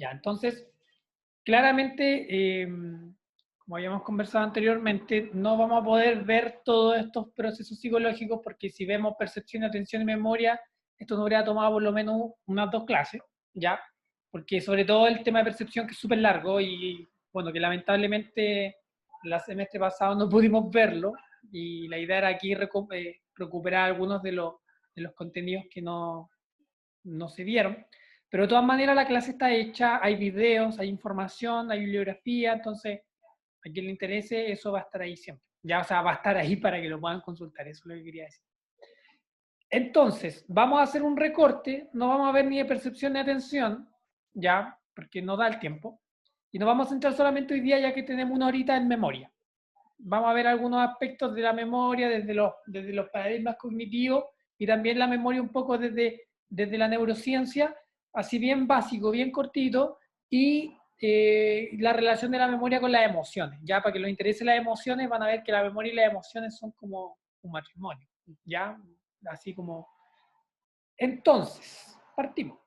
Ya, entonces, claramente, como habíamos conversado anteriormente, no vamos a poder ver todos estos procesos psicológicos porque si vemos percepción, atención y memoria, esto nos habría tomado por lo menos unas 2 clases, ¿ya? Porque sobre todo el tema de percepción que es súper largo y, bueno, que lamentablemente el semestre pasado no pudimos verlo y la idea era aquí recuperar algunos de los contenidos que no se vieron. Pero de todas maneras la clase está hecha, hay videos, hay información, hay bibliografía, entonces a quien le interese eso va a estar ahí siempre. Ya, o sea, va a estar ahí para que lo puedan consultar, eso es lo que quería decir. Entonces, vamos a hacer un recorte, no vamos a ver ni de percepción ni atención, ya, porque no da el tiempo, y nos vamos a centrar solamente hoy día ya que tenemos una horita en memoria. Vamos a ver algunos aspectos de la memoria desde los paradigmas cognitivos y también la memoria un poco desde la neurociencia, así bien básico, bien cortito, y la relación de la memoria con las emociones. Ya para que les interese las emociones, van a ver que la memoria y las emociones son como un matrimonio, ya, así como... Entonces, partimos.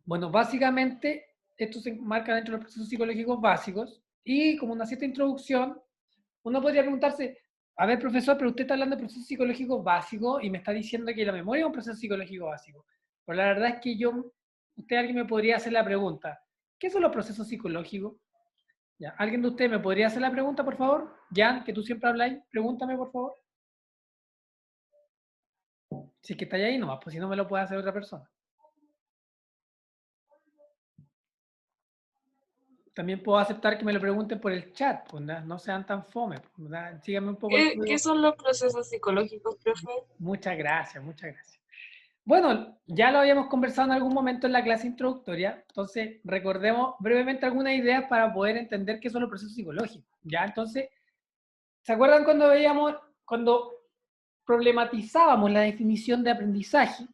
Bueno, básicamente, esto se enmarca dentro de los procesos psicológicos básicos, y como una cierta introducción, uno podría preguntarse, a ver, profesor, pero usted está hablando de procesos psicológicos básicos y me está diciendo que la memoria es un proceso psicológico básico. Pero la verdad es que alguien me podría hacer la pregunta, ¿qué son los procesos psicológicos? ¿Ya? ¿Alguien de ustedes me podría hacer la pregunta, por favor? Jan, que tú siempre habláis, pregúntame, por favor. Si es que está ahí nomás, pues si no me lo puede hacer otra persona. También puedo aceptar que me lo pregunten por el chat, pues no sean tan fome. Pues, síganme un poco el ¿Qué juego. son los procesos psicológicos, profe? Muchas gracias, muchas gracias. Bueno, ya lo habíamos conversado en algún momento en la clase introductoria, entonces recordemos brevemente algunas ideas para poder entender qué son los procesos psicológicos. ¿Ya? Entonces, ¿se acuerdan cuando problematizábamos la definición de aprendizaje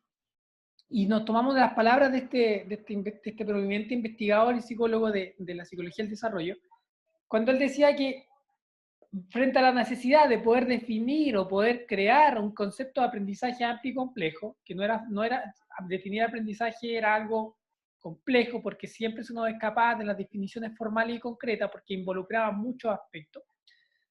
y nos tomamos de las palabras de este prominente investigador y psicólogo de la psicología del desarrollo? Cuando él decía que frente a la necesidad de poder definir o poder crear un concepto de aprendizaje amplio y complejo, que no era definir aprendizaje era algo complejo porque siempre se nos es capaz de las definiciones formales y concretas porque involucraba muchos aspectos.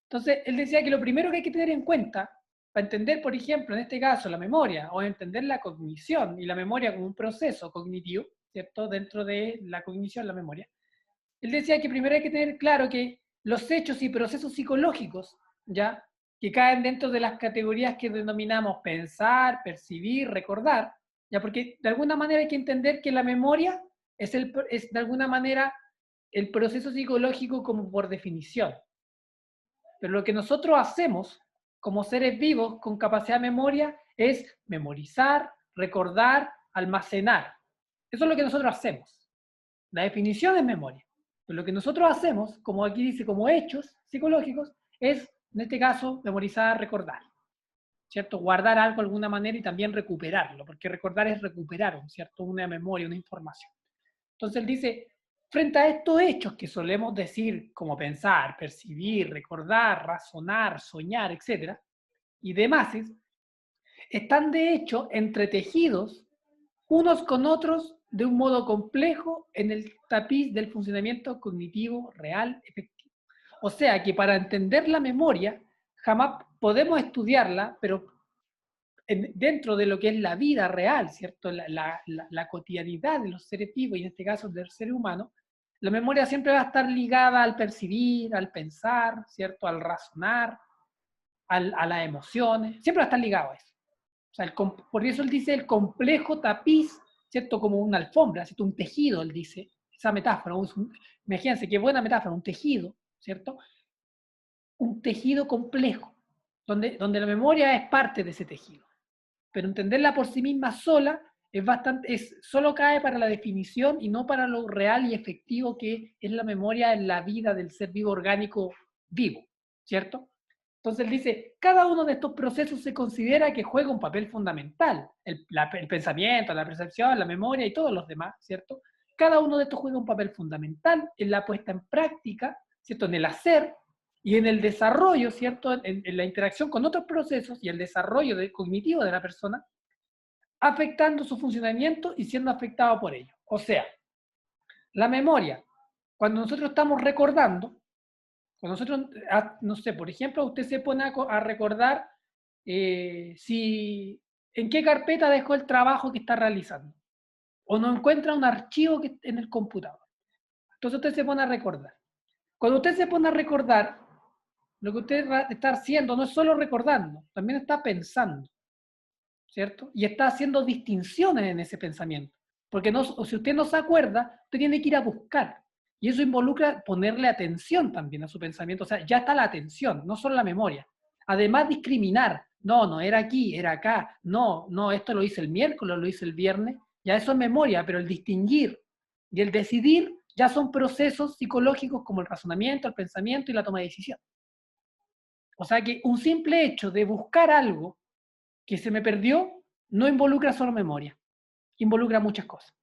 Entonces, él decía que lo primero que hay que tener en cuenta para entender, por ejemplo, en este caso, la memoria o entender la cognición y la memoria como un proceso cognitivo, ¿cierto? Dentro de la cognición, la memoria, él decía que primero hay que tener claro que los hechos y procesos psicológicos, ¿ya? Que caen dentro de las categorías que denominamos pensar, percibir, recordar, ¿ya? Porque de alguna manera hay que entender que la memoria es de alguna manera el proceso psicológico como por definición. Pero lo que nosotros hacemos como seres vivos con capacidad de memoria es memorizar, recordar, almacenar. Eso es lo que nosotros hacemos. La definición es memoria. Pero lo que nosotros hacemos, como aquí dice, como hechos psicológicos, es, en este caso, memorizar, recordar. ¿Cierto? Guardar algo de alguna manera y también recuperarlo, porque recordar es recuperar, ¿cierto? Una memoria, una información. Entonces él dice, frente a estos hechos que solemos decir como pensar, percibir, recordar, razonar, soñar, etc., y demás, están de hecho entretejidos unos con otros de un modo complejo en el tapiz del funcionamiento cognitivo real efectivo. O sea que para entender la memoria jamás podemos estudiarla, pero dentro de lo que es la vida real, ¿cierto? La cotidianidad de los seres vivos y en este caso del ser humano, la memoria siempre va a estar ligada al percibir, al pensar, ¿cierto? Al razonar, a las emociones, siempre va a estar ligado a eso. O sea, por eso él dice el complejo tapiz, ¿cierto? Como una alfombra, ¿cierto? Un tejido, él dice, esa metáfora. Imagínense qué buena metáfora, un tejido, ¿cierto? Un tejido complejo, donde la memoria es parte de ese tejido. Pero entenderla por sí misma sola solo cae para la definición y no para lo real y efectivo que es la memoria en la vida del ser vivo orgánico vivo, ¿cierto? Entonces él dice, cada uno de estos procesos se considera que juega un papel fundamental, el pensamiento, la percepción, la memoria y todos los demás, ¿cierto? Cada uno de estos juega un papel fundamental en la puesta en práctica, ¿cierto? En el hacer y en el desarrollo, ¿cierto? En la interacción con otros procesos y el desarrollo cognitivo de la persona, afectando su funcionamiento y siendo afectado por ello. O sea, La memoria. Cuando nosotros estamos recordando, cuando nosotros, no sé, por ejemplo, usted se pone a recordar en qué carpeta dejó el trabajo que está realizando, o no encuentra un archivo en el computador. Entonces usted se pone a recordar. Cuando usted se pone a recordar, lo que usted está haciendo no es solo recordando, también está pensando, ¿cierto? Y está haciendo distinciones en ese pensamiento. Porque no, si usted no se acuerda, usted tiene que ir a buscar. Y eso involucra ponerle atención también a su pensamiento. O sea, ya está la atención, no solo la memoria. Además, discriminar. No, no era aquí, era acá. No, no, esto lo hice el miércoles, lo hice el viernes. Ya eso es memoria, pero el distinguir y el decidir ya son procesos psicológicos como el razonamiento, el pensamiento y la toma de decisión. O sea que un simple hecho de buscar algo que se me perdió no involucra solo memoria, involucra muchas cosas.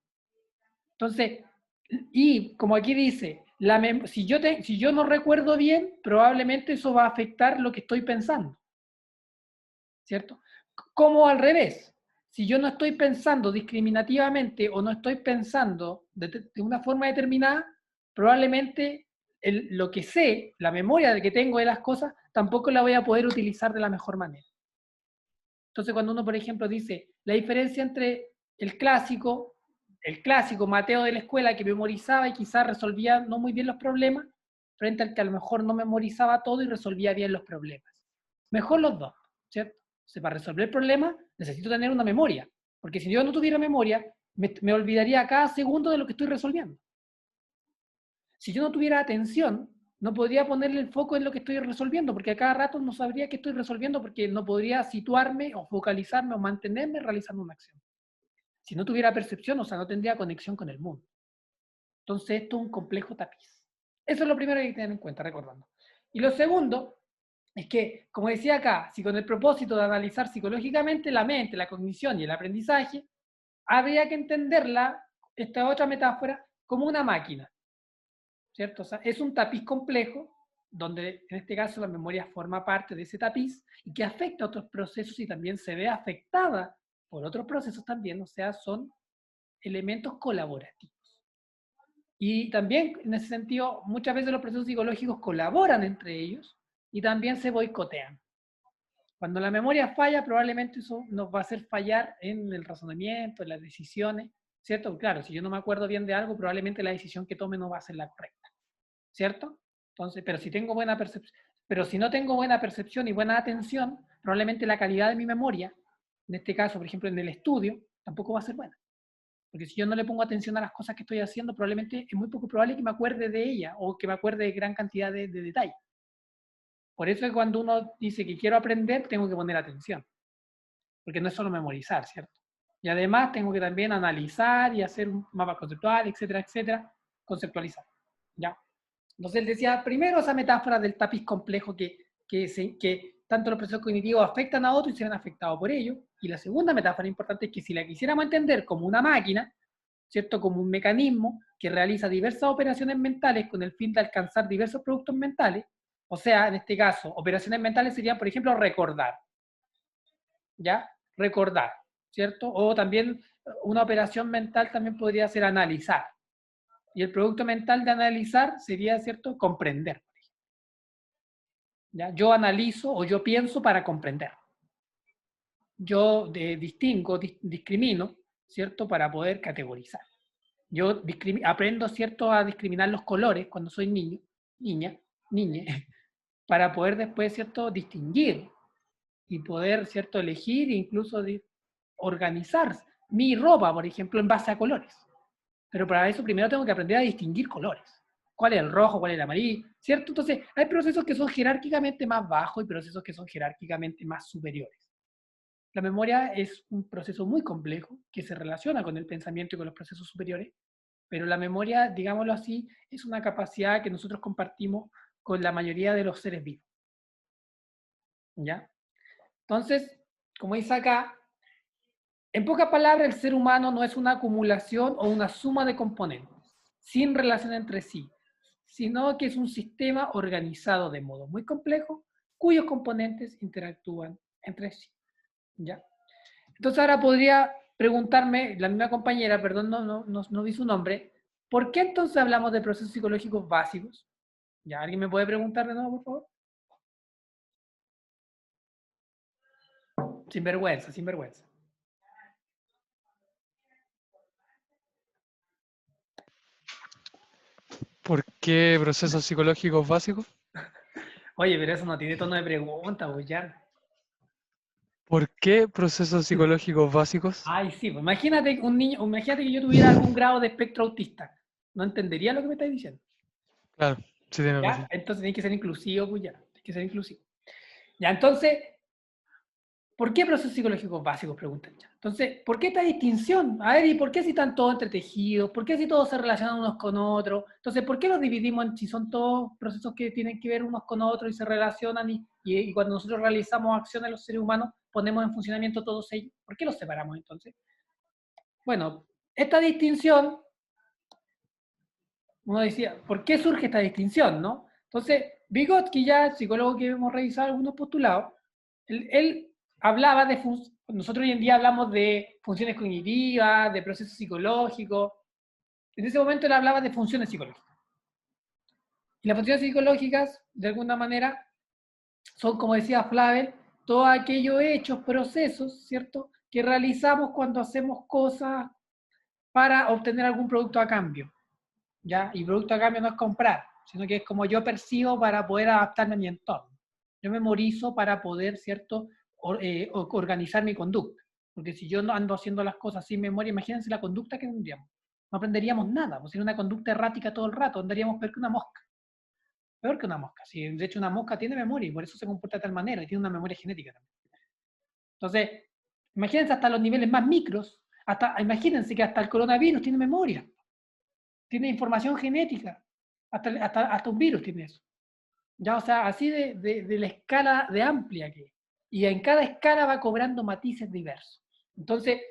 Entonces, y como aquí dice, si yo no recuerdo bien, probablemente eso va a afectar lo que estoy pensando, ¿cierto? Como al revés, si yo no estoy pensando discriminativamente o no estoy pensando de una forma determinada, probablemente lo que sé, la memoria de que tengo de las cosas, tampoco la voy a poder utilizar de la mejor manera. Entonces, cuando uno, por ejemplo, dice la diferencia entre el clásico Mateo de la escuela que memorizaba y quizás resolvía no muy bien los problemas, frente al que a lo mejor no memorizaba todo y resolvía bien los problemas. Mejor los dos, ¿cierto? O sea, para resolver el problema necesito tener una memoria, porque si yo no tuviera memoria, me olvidaría cada segundo de lo que estoy resolviendo. Si yo no tuviera atención, no podría ponerle el foco en lo que estoy resolviendo, porque a cada rato no sabría qué estoy resolviendo, porque no podría situarme o focalizarme o mantenerme realizando una acción. Si no tuviera percepción, o sea, no tendría conexión con el mundo. Entonces, esto es un complejo tapiz. Eso es lo primero que hay que tener en cuenta, recordando. Y lo segundo es que, como decía acá, si con el propósito de analizar psicológicamente la mente, la cognición y el aprendizaje, habría que entenderla, esta otra metáfora, como una máquina. ¿Cierto? O sea, es un tapiz complejo, donde en este caso la memoria forma parte de ese tapiz y que afecta a otros procesos y también se ve afectada por otros procesos también, o sea, son elementos colaborativos. Y también, en ese sentido, muchas veces los procesos psicológicos colaboran entre ellos y también se boicotean. Cuando la memoria falla, probablemente eso nos va a hacer fallar en el razonamiento, en las decisiones, ¿cierto? Claro, si yo no me acuerdo bien de algo, probablemente la decisión que tome no va a ser la correcta. ¿Cierto? Entonces, pero si no tengo buena percepción y buena atención, probablemente la calidad de mi memoria, en este caso, por ejemplo, en el estudio, tampoco va a ser buena. Porque si yo no le pongo atención a las cosas que estoy haciendo, probablemente es muy poco probable que me acuerde de ella o que me acuerde de gran cantidad de detalles. Por eso es cuando uno dice que quiero aprender, tengo que poner atención. Porque no es solo memorizar, ¿cierto? Y además tengo que también analizar y hacer un mapa conceptual, etcétera, etcétera, conceptualizar. ¿Ya? Entonces él decía, primero esa metáfora del tapiz complejo que tanto los procesos cognitivos afectan a otros y se ven afectados por ello. Y la segunda metáfora importante es que si la quisiéramos entender como una máquina, ¿cierto? Como un mecanismo que realiza diversas operaciones mentales con el fin de alcanzar diversos productos mentales, o sea, en este caso, operaciones mentales serían, por ejemplo, recordar, ¿ya? Recordar, ¿cierto? O también una operación mental también podría ser analizar. Y el producto mental de analizar sería, ¿cierto?, comprender. ¿Ya? Yo analizo o yo pienso para comprender. Yo distingo, discrimino, ¿cierto?, para poder categorizar. Yo aprendo, ¿cierto?, a discriminar los colores cuando soy niño, niña, para poder después, ¿cierto?, distinguir y poder, ¿cierto?, elegir e incluso organizar mi ropa, por ejemplo, en base a colores. Pero para eso primero tengo que aprender a distinguir colores. ¿Cuál es el rojo? ¿Cuál es el amarillo? ¿Cierto? Entonces, hay procesos que son jerárquicamente más bajos y procesos que son jerárquicamente más superiores. La memoria es un proceso muy complejo que se relaciona con el pensamiento y con los procesos superiores, pero la memoria, digámoslo así, es una capacidad que nosotros compartimos con la mayoría de los seres vivos. ¿Ya? Entonces, como dice acá, en pocas palabras, el ser humano no es una acumulación o una suma de componentes, sin relación entre sí, sino que es un sistema organizado de modo muy complejo, cuyos componentes interactúan entre sí. ¿Ya? Entonces ahora podría preguntarme, la misma compañera, perdón, no vi su nombre, ¿Por qué entonces hablamos de procesos psicológicos básicos? ¿Ya alguien me puede preguntar de nuevo, por favor? Sin vergüenza, sin vergüenza. ¿Por qué procesos psicológicos básicos? Oye, pero eso no tiene tono de pregunta, pues ya. ¿Por qué procesos psicológicos básicos? Ay, sí, pues imagínate un niño, imagínate que yo tuviera algún grado de espectro autista. No entendería lo que me estáis diciendo. Claro, sí tiene ¿Ya? razón. Entonces tiene que ser inclusivo, pues ya. Tiene que ser inclusivo. Ya, entonces, ¿por qué procesos psicológicos básicos? Preguntan ya. Entonces, ¿por qué esta distinción? A ver, ¿y por qué si están todos entretejidos? ¿Por qué si todos se relacionan unos con otros? Entonces, ¿por qué los dividimos en si son todos procesos que tienen que ver unos con otros y se relacionan y cuando nosotros realizamos acciones los seres humanos ponemos en funcionamiento todos ellos? ¿Por qué los separamos entonces? Bueno, esta distinción, uno decía, ¿por qué surge esta distinción, no? Entonces, Vygotsky ya, el psicólogo que hemos revisado algunos postulados, él hablaba de, nosotros hoy en día hablamos de funciones cognitivas, de procesos psicológicos, en ese momento él hablaba de funciones psicológicas. Y las funciones psicológicas, de alguna manera, son, como decía Flavel, todos aquellos hechos, procesos, ¿cierto?, que realizamos cuando hacemos cosas para obtener algún producto a cambio. ¿Ya? Y producto a cambio no es comprar, sino que es como yo percibo para poder adaptarme a mi entorno. Yo memorizo para poder, ¿cierto?, organizar mi conducta. Porque si yo no ando haciendo las cosas sin memoria, imagínense la conducta que tendríamos. No aprenderíamos nada, pues sería una conducta errática todo el rato, andaríamos peor que una mosca. Peor que una mosca. Si de hecho una mosca tiene memoria y por eso se comporta de tal manera y tiene una memoria genética también. Entonces, imagínense hasta los niveles más micros, imagínense que hasta el coronavirus tiene memoria. Tiene información genética, hasta un virus tiene eso. Ya, o sea, así de la escala de amplia que es. Y en cada escala va cobrando matices diversos. Entonces,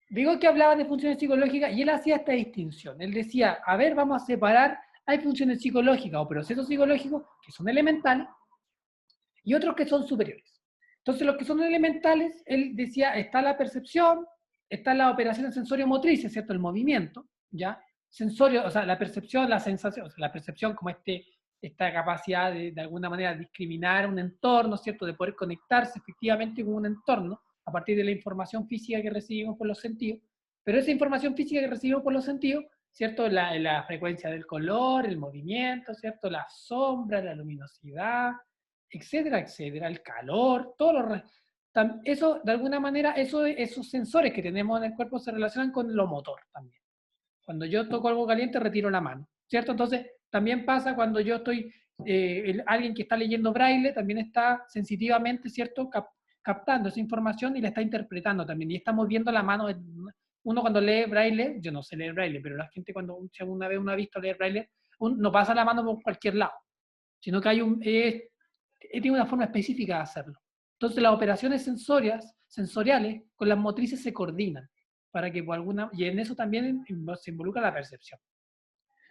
digo que hablaba de funciones psicológicas y él hacía esta distinción. Él decía, a ver, vamos a separar, hay funciones psicológicas o procesos psicológicos que son elementales y otros que son superiores. Entonces, los que son elementales, él decía, está la percepción, están las operaciones sensorio-motrices, ¿cierto? El movimiento, ¿ya? Sensorio, o sea, la percepción, la sensación, o sea, la percepción como esta capacidad de alguna manera discriminar un entorno, ¿cierto? De poder conectarse efectivamente con un entorno a partir de la información física que recibimos por los sentidos. Pero esa información física que recibimos por los sentidos, ¿cierto? La frecuencia del color, el movimiento, ¿cierto? La sombra, la luminosidad, etcétera, etcétera, el calor, todo lo eso, de alguna manera, esos sensores que tenemos en el cuerpo se relacionan con lo motor también. Cuando yo toco algo caliente, retiro la mano, ¿cierto? Entonces, también pasa cuando yo estoy, alguien que está leyendo braille, también está sensitivamente, ¿cierto?, captando esa información y la está interpretando también, y está moviendo la mano. Uno cuando lee braille, yo no sé leer braille, pero la gente cuando alguna vez uno ha visto leer braille, no pasa la mano por cualquier lado, sino que tiene una forma específica de hacerlo. Entonces las operaciones sensoriales con las motrices se coordinan para que por alguna, y en eso también se involucra la percepción.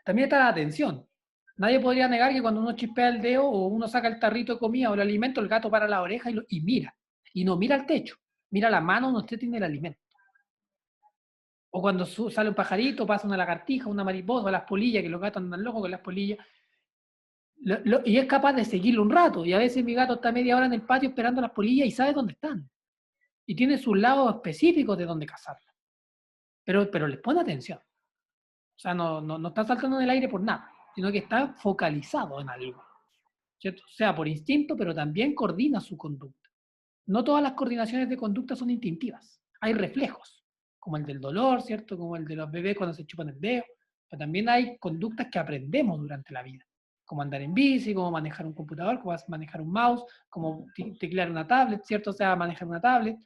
También está la atención. Nadie podría negar que cuando uno chispea el dedo o uno saca el tarrito de comida o el alimento, el gato para la oreja y mira. Y no mira al techo, mira la mano donde usted tiene el alimento. O cuando sale un pajarito, pasa una lagartija, una mariposa, las polillas, que los gatos andan locos con las polillas, y es capaz de seguirlo un rato. Y a veces mi gato está media hora en el patio esperando las polillas y sabe dónde están. Y tiene sus lados específicos de dónde cazarlas. Pero les pone atención. O sea, no está saltando en el aire por nada, sino que está focalizado en algo. ¿Cierto? O sea, por instinto, pero también coordina su conducta. No todas las coordinaciones de conducta son instintivas. Hay reflejos, como el del dolor, ¿cierto? Como el de los bebés cuando se chupan el dedo. Pero también hay conductas que aprendemos durante la vida. Como andar en bici, como manejar un computador, como manejar un mouse, como teclear una tablet, ¿cierto? O sea, manejar una tablet.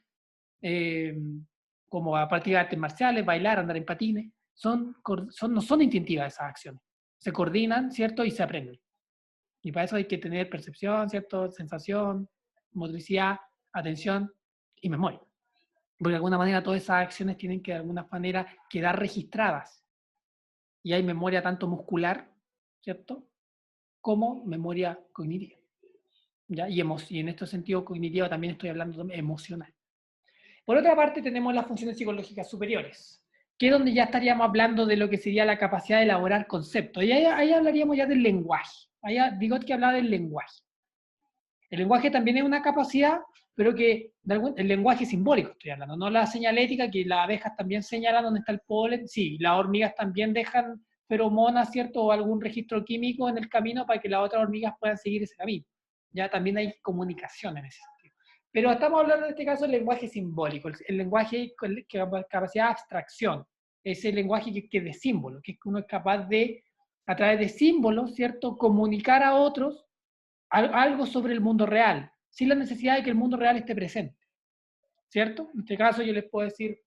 Como a partir de artes marciales, bailar, andar en patines. No son instintivas esas acciones. Se coordinan, ¿cierto? Y se aprenden. Y para eso hay que tener percepción, ¿cierto? Sensación, motricidad, atención y memoria. Porque de alguna manera todas esas acciones tienen que de alguna manera quedar registradas. Y hay memoria tanto muscular, ¿cierto? Como memoria cognitiva. ¿Ya? Y en este sentido cognitiva también estoy hablando de emocional. Por otra parte tenemos las funciones psicológicas superiores. que es donde ya estaríamos hablando de lo que sería la capacidad de elaborar conceptos. Y ahí hablaríamos ya del lenguaje. Ahí Vygotsky hablaba del lenguaje. El lenguaje también es una capacidad, pero que el lenguaje simbólico estoy hablando, no la señalética, que las abejas también señalan dónde está el polen. Sí, las hormigas también dejan feromonas, ¿cierto? O algún registro químico en el camino para que las otras hormigas puedan seguir ese camino. Ya también hay comunicación en ese sentido. Pero estamos hablando en este caso del lenguaje simbólico, el lenguaje que capacidad de abstracción, ese lenguaje que es de símbolos, que uno es capaz de, a través de símbolos, ¿cierto?, comunicar a otros algo sobre el mundo real, sin la necesidad de que el mundo real esté presente, ¿cierto? En este caso yo les puedo decir,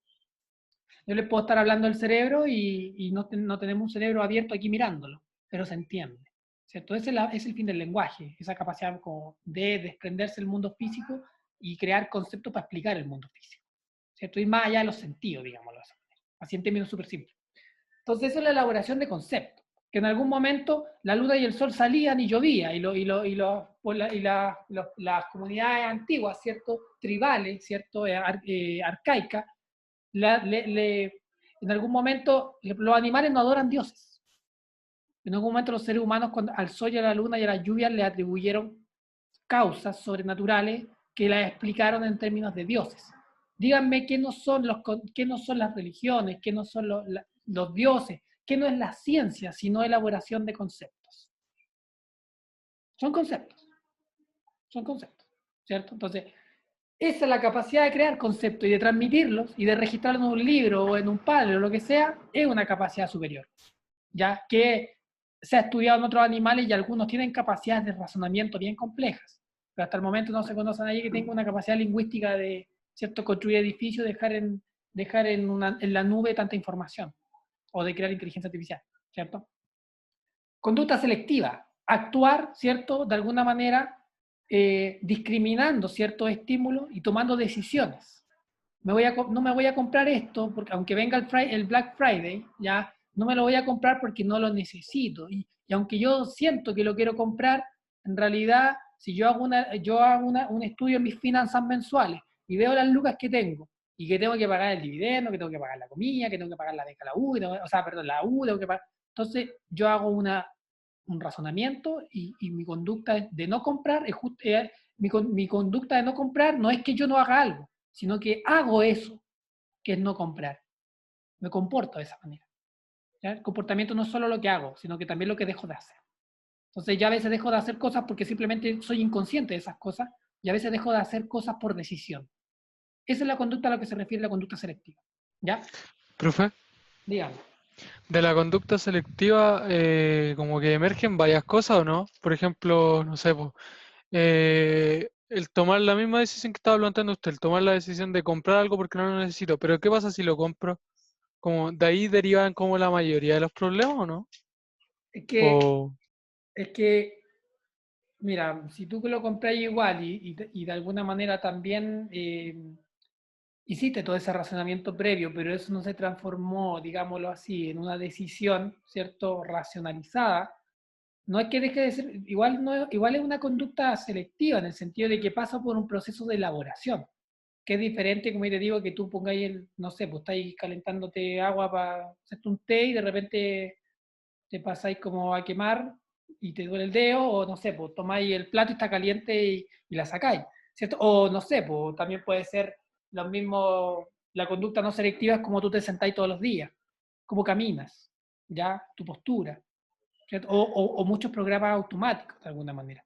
yo les puedo estar hablando del cerebro y no tenemos un cerebro abierto aquí mirándolo, pero se entiende, ¿cierto? Ese es el fin del lenguaje, esa capacidad como de desprenderse del mundo físico y crear conceptos para explicar el mundo físico, ¿cierto? Ir más allá de los sentidos, digámoslo así en términos súper simples. Entonces, esa es la elaboración de conceptos, que en algún momento la luna y el sol salían y llovía, y las comunidades antiguas, ¿cierto?, tribales, ¿cierto?, arcaicas, en algún momento los animales no adoran dioses. En algún momento los seres humanos al sol y a la luna y a las lluvias le atribuyeron causas sobrenaturales que las explicaron en términos de dioses. Díganme qué no son las religiones, qué no son los dioses, qué no es la ciencia, sino elaboración de conceptos. Son conceptos, ¿cierto? Entonces, esa es la capacidad de crear conceptos y de transmitirlos y de registrarlos en un libro o en un padre o lo que sea, es una capacidad superior, ya que se ha estudiado en otros animales y algunos tienen capacidades de razonamiento bien complejas, pero hasta el momento no se conoce a nadie que tenga una capacidad lingüística de, ¿cierto?, construir edificios, dejar en la nube tanta información, o de crear inteligencia artificial, ¿cierto? Conducta selectiva, actuar, ¿cierto?, de alguna manera discriminando ciertos estímulos y tomando decisiones. No me voy a comprar esto, porque aunque venga el Black Friday, ya no me lo voy a comprar porque no lo necesito. Y aunque yo siento que lo quiero comprar, en realidad, si yo hago un estudio en mis finanzas mensuales y veo las lucas que tengo, y que tengo que pagar el dividendo, que tengo que pagar la comida, que tengo que pagar la beca, la U, la U, tengo que pagar. Entonces, yo hago un razonamiento y mi conducta de no comprar, mi conducta de no comprar no es que yo no haga algo, sino que hago eso, que es no comprar. Me comporto de esa manera. ¿Ya? El comportamiento no es solo lo que hago, sino que también lo que dejo de hacer. Entonces, ya a veces dejo de hacer cosas porque simplemente soy inconsciente de esas cosas, y a veces dejo de hacer cosas por decisión. Esa es la conducta a la que se refiere la conducta selectiva. ¿Ya? Profe, Dígame. de la conducta selectiva, como que emergen varias cosas, ¿o no? Por ejemplo, no sé, po, el tomar la misma decisión que estaba planteando usted, el tomar la decisión de comprar algo porque no lo necesito, pero ¿qué pasa si lo compro? Como, ¿de ahí derivan como la mayoría de los problemas, o no? Es que, O, es que mira, si tú que lo compras igual y de alguna manera también hiciste todo ese razonamiento previo, pero eso no se transformó, digámoslo así, en una decisión, ¿cierto?, racionalizada, no es que deje de ser, igual, no, igual es una conducta selectiva, en el sentido de que pasa por un proceso de elaboración, que es diferente, como te digo, que tú pongáis no sé, pues estáis calentándote agua para hacerte un té y de repente te pasáis como a quemar y te duele el dedo, o no sé, pues tomáis el plato y está caliente y la sacáis, ¿cierto? O no sé, pues también puede ser lo mismo, la conducta no selectiva es como tú te sentáis todos los días, cómo caminas, ya, tu postura, ¿cierto? O muchos programas automáticos de alguna manera,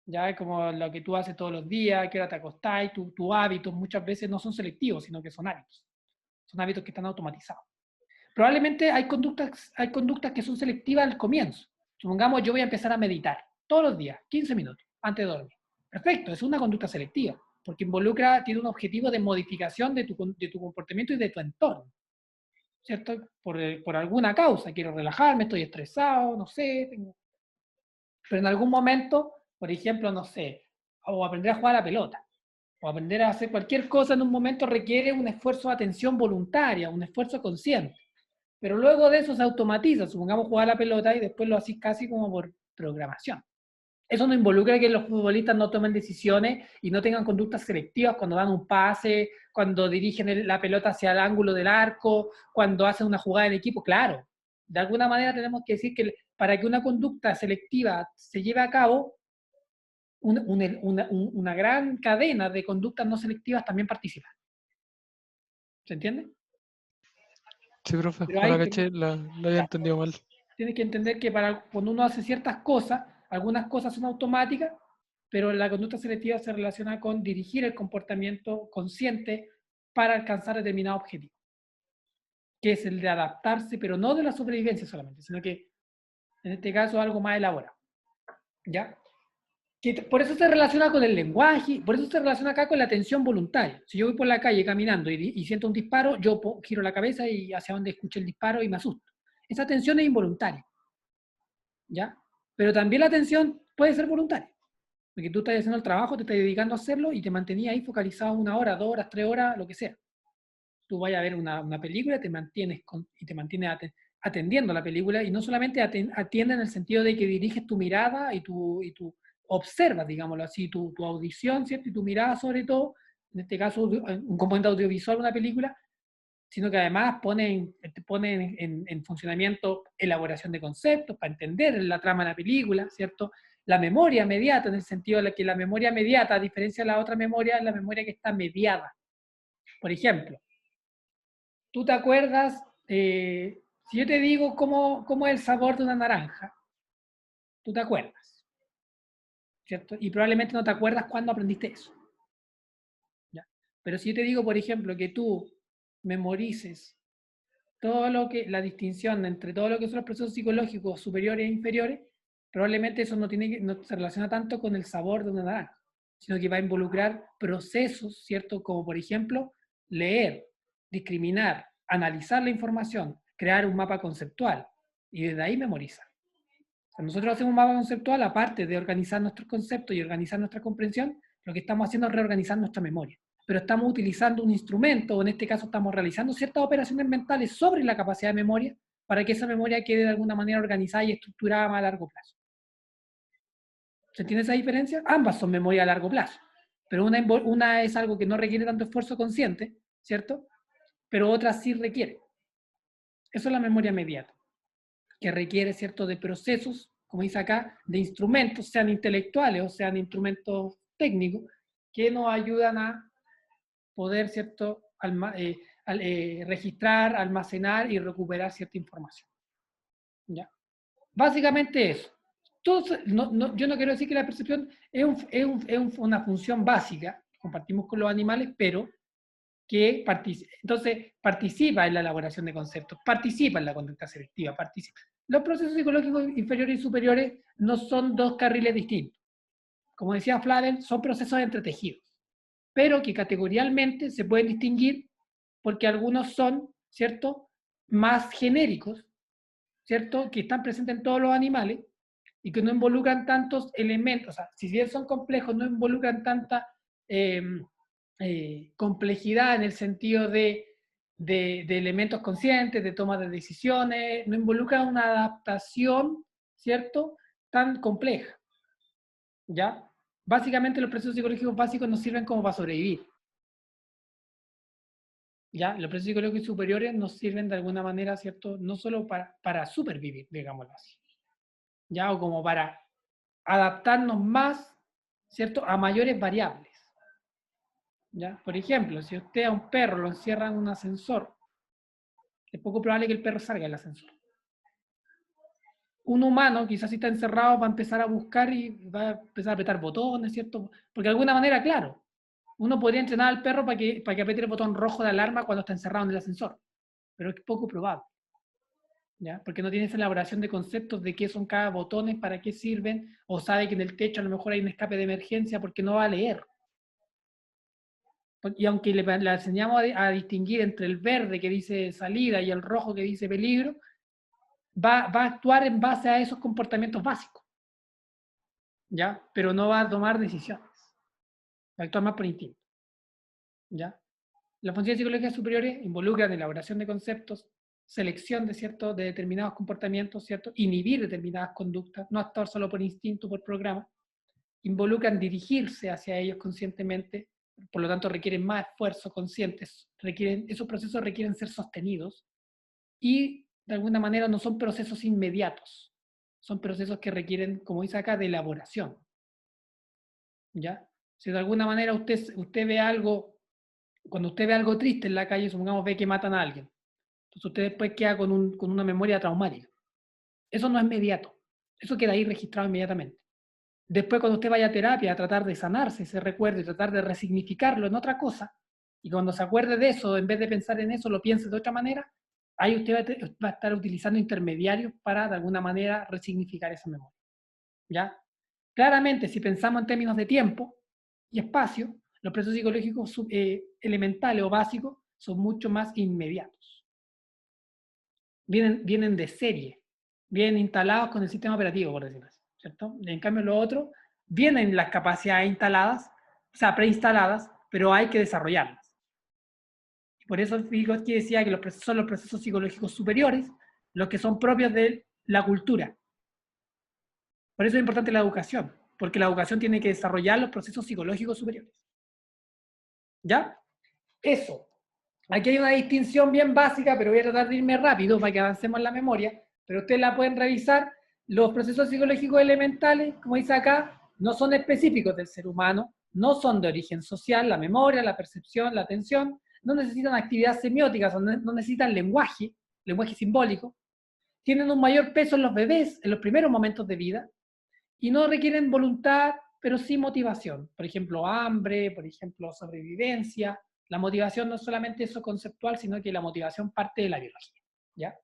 ya, como lo que tú haces todos los días, qué hora te acostáis, tus hábitos muchas veces no son selectivos, sino que son hábitos que están automatizados. Probablemente hay conductas que son selectivas al comienzo. Supongamos, yo voy a empezar a meditar todos los días, 15 minutos, antes de dormir. Perfecto, es una conducta selectiva, porque tiene un objetivo de modificación de tu comportamiento y de tu entorno, ¿cierto? Por alguna causa, quiero relajarme, estoy estresado, no sé, pero en algún momento, por ejemplo, no sé, o aprender a jugar a la pelota, o aprender a hacer cualquier cosa en un momento requiere un esfuerzo de atención voluntaria, un esfuerzo consciente. Pero luego de eso se automatiza, supongamos jugar a la pelota y después lo haces casi como por programación. Eso no involucra que los futbolistas no tomen decisiones y no tengan conductas selectivas cuando dan un pase, cuando dirigen la pelota hacia el ángulo del arco, cuando hacen una jugada en equipo. Claro, de alguna manera tenemos que decir que para que una conducta selectiva se lleve a cabo, una gran cadena de conductas no selectivas también participa. ¿Se entiende? Sí, profe, Pero ahora hay, caché, la había entendido mal. tienes que entender que cuando uno hace ciertas cosas, algunas cosas son automáticas, pero la conducta selectiva se relaciona con dirigir el comportamiento consciente para alcanzar determinado objetivo, que es el de adaptarse, pero no de la sobrevivencia solamente, sino que en este caso algo más elaborado. ¿Ya? Por eso se relaciona con el lenguaje, por eso se relaciona acá con la atención voluntaria. Si yo voy por la calle caminando y siento un disparo, yo giro la cabeza y hacia donde escuché el disparo y me asusto. Esa atención es involuntaria, ¿ya? Pero también la atención puede ser voluntaria, porque tú estás haciendo el trabajo, te estás dedicando a hacerlo y te mantenías ahí focalizado 1 hora, 2 horas, 3 horas, lo que sea. Tú vayas a ver una película te mantienes y te mantienes atendiendo la película y no solamente atiende en el sentido de que diriges tu mirada y tu observas, digámoslo así, tu audición, ¿cierto? Y tu mirada sobre todo, en este caso un componente audiovisual, una película, sino que además pone en funcionamiento elaboración de conceptos para entender la trama de la película, ¿cierto? La memoria mediata, en el sentido de que la memoria mediata, a diferencia de la otra memoria, es la memoria que está mediada. Por ejemplo, tú te acuerdas, si yo te digo cómo es el sabor de una naranja, tú te acuerdas, ¿cierto? Y probablemente no te acuerdas cuándo aprendiste eso. ¿Ya? Pero si yo te digo, por ejemplo, que tú memorices todo lo que, la distinción entre todo lo que son los procesos psicológicos superiores e inferiores, probablemente eso no se relaciona tanto con el sabor de una naranja, sino que va a involucrar procesos, ¿cierto? Como por ejemplo, leer, discriminar, analizar la información, crear un mapa conceptual y desde ahí memorizar. Cuando nosotros hacemos un mapa conceptual, aparte de organizar nuestros conceptos y organizar nuestra comprensión, lo que estamos haciendo es reorganizar nuestra memoria. Pero estamos utilizando un instrumento, o en este caso estamos realizando ciertas operaciones mentales sobre la capacidad de memoria para que esa memoria quede de alguna manera organizada y estructurada más a largo plazo. ¿Se entiende esa diferencia? Ambas son memoria a largo plazo, pero una es algo que no requiere tanto esfuerzo consciente, ¿cierto? Pero otra sí requiere. Eso es la memoria inmediata, que requiere, ¿cierto?, de procesos, como dice acá, de instrumentos, sean intelectuales o sean instrumentos técnicos, que nos ayudan a poder, ¿cierto?, registrar, almacenar y recuperar cierta información. ¿Ya? Básicamente eso. Entonces, yo no quiero decir que la percepción es una función básica, compartimos con los animales, pero que participa en la elaboración de conceptos, participa en la conducta selectiva, participa. Los procesos psicológicos inferiores y superiores no son dos carriles distintos. Como decía Flavel, son procesos entretejidos, pero que categorialmente se pueden distinguir porque algunos son, ¿cierto?, más genéricos, ¿cierto?, que están presentes en todos los animales y que no involucran tantos elementos, o sea, si bien son complejos, no involucran tanta complejidad en el sentido de elementos conscientes, de toma de decisiones, no involucran una adaptación, ¿cierto?, tan compleja, ¿ya? Básicamente los procesos psicológicos básicos nos sirven como para sobrevivir, ¿ya? Los procesos psicológicos superiores nos sirven de alguna manera, ¿cierto?, no solo para supervivir, digámoslo así, ¿ya? O como para adaptarnos más, ¿cierto?, a mayores variables, ¿ya? Por ejemplo, si usted a un perro lo encierra en un ascensor, es poco probable que el perro salga del ascensor. Un humano, quizás si está encerrado, va a empezar a buscar y va a empezar a apretar botones, ¿cierto? Porque de alguna manera, claro, uno podría entrenar al perro para que apriete el botón rojo de alarma cuando está encerrado en el ascensor, pero es poco probable, ¿ya? Porque no tiene esa elaboración de conceptos de qué son cada botones, para qué sirven, o sabe que en el techo a lo mejor hay un escape de emergencia porque no va a leer. Y aunque le enseñamos a distinguir entre el verde que dice salida y el rojo que dice peligro, va a actuar en base a esos comportamientos básicos, ¿ya? Pero no va a tomar decisiones, va a actuar más por instinto, ¿ya? Las funciones psicológicas superiores involucran elaboración de conceptos, selección de determinados comportamientos, ¿cierto? Inhibir determinadas conductas, no actuar solo por instinto, por programa, involucran dirigirse hacia ellos conscientemente, por lo tanto requieren más esfuerzo conscientes, esos procesos requieren ser sostenidos y de alguna manera no son procesos inmediatos, son procesos que requieren, como dice acá, de elaboración. ¿Ya? Si de alguna manera usted ve algo, cuando usted ve algo triste en la calle, supongamos ve que matan a alguien, entonces usted después queda con una memoria traumática. Eso no es inmediato, eso queda ahí registrado inmediatamente. Después cuando usted vaya a terapia a tratar de sanarse ese recuerdo y tratar de resignificarlo en otra cosa, y cuando se acuerde de eso, en vez de pensar en eso, lo piense de otra manera, ahí usted va a estar utilizando intermediarios para de alguna manera resignificar esa memoria. ¿Ya? Claramente, si pensamos en términos de tiempo y espacio, los procesos psicológicos elementales o básicos son mucho más inmediatos. Vienen de serie, vienen instalados con el sistema operativo, por decirlo así, ¿cierto? En cambio, lo otro, vienen las capacidades instaladas, o sea, preinstaladas, pero hay que desarrollarlas. Por eso Vygotsky decía que son los procesos psicológicos superiores los que son propios de la cultura. Por eso es importante la educación, porque la educación tiene que desarrollar los procesos psicológicos superiores. ¿Ya? Eso. Aquí hay una distinción bien básica, pero voy a tratar de irme rápido para que avancemos en la memoria, pero ustedes la pueden revisar. Los procesos psicológicos elementales, como dice acá, no son específicos del ser humano, no son de origen social, la memoria, la percepción, la atención, no necesitan actividad semiótica, no necesitan lenguaje simbólico, tienen un mayor peso en los bebés en los primeros momentos de vida y no requieren voluntad, pero sí motivación. Por ejemplo, hambre, por ejemplo, sobrevivencia. La motivación no es solamente eso conceptual, sino que la motivación parte de la biología, ¿ya?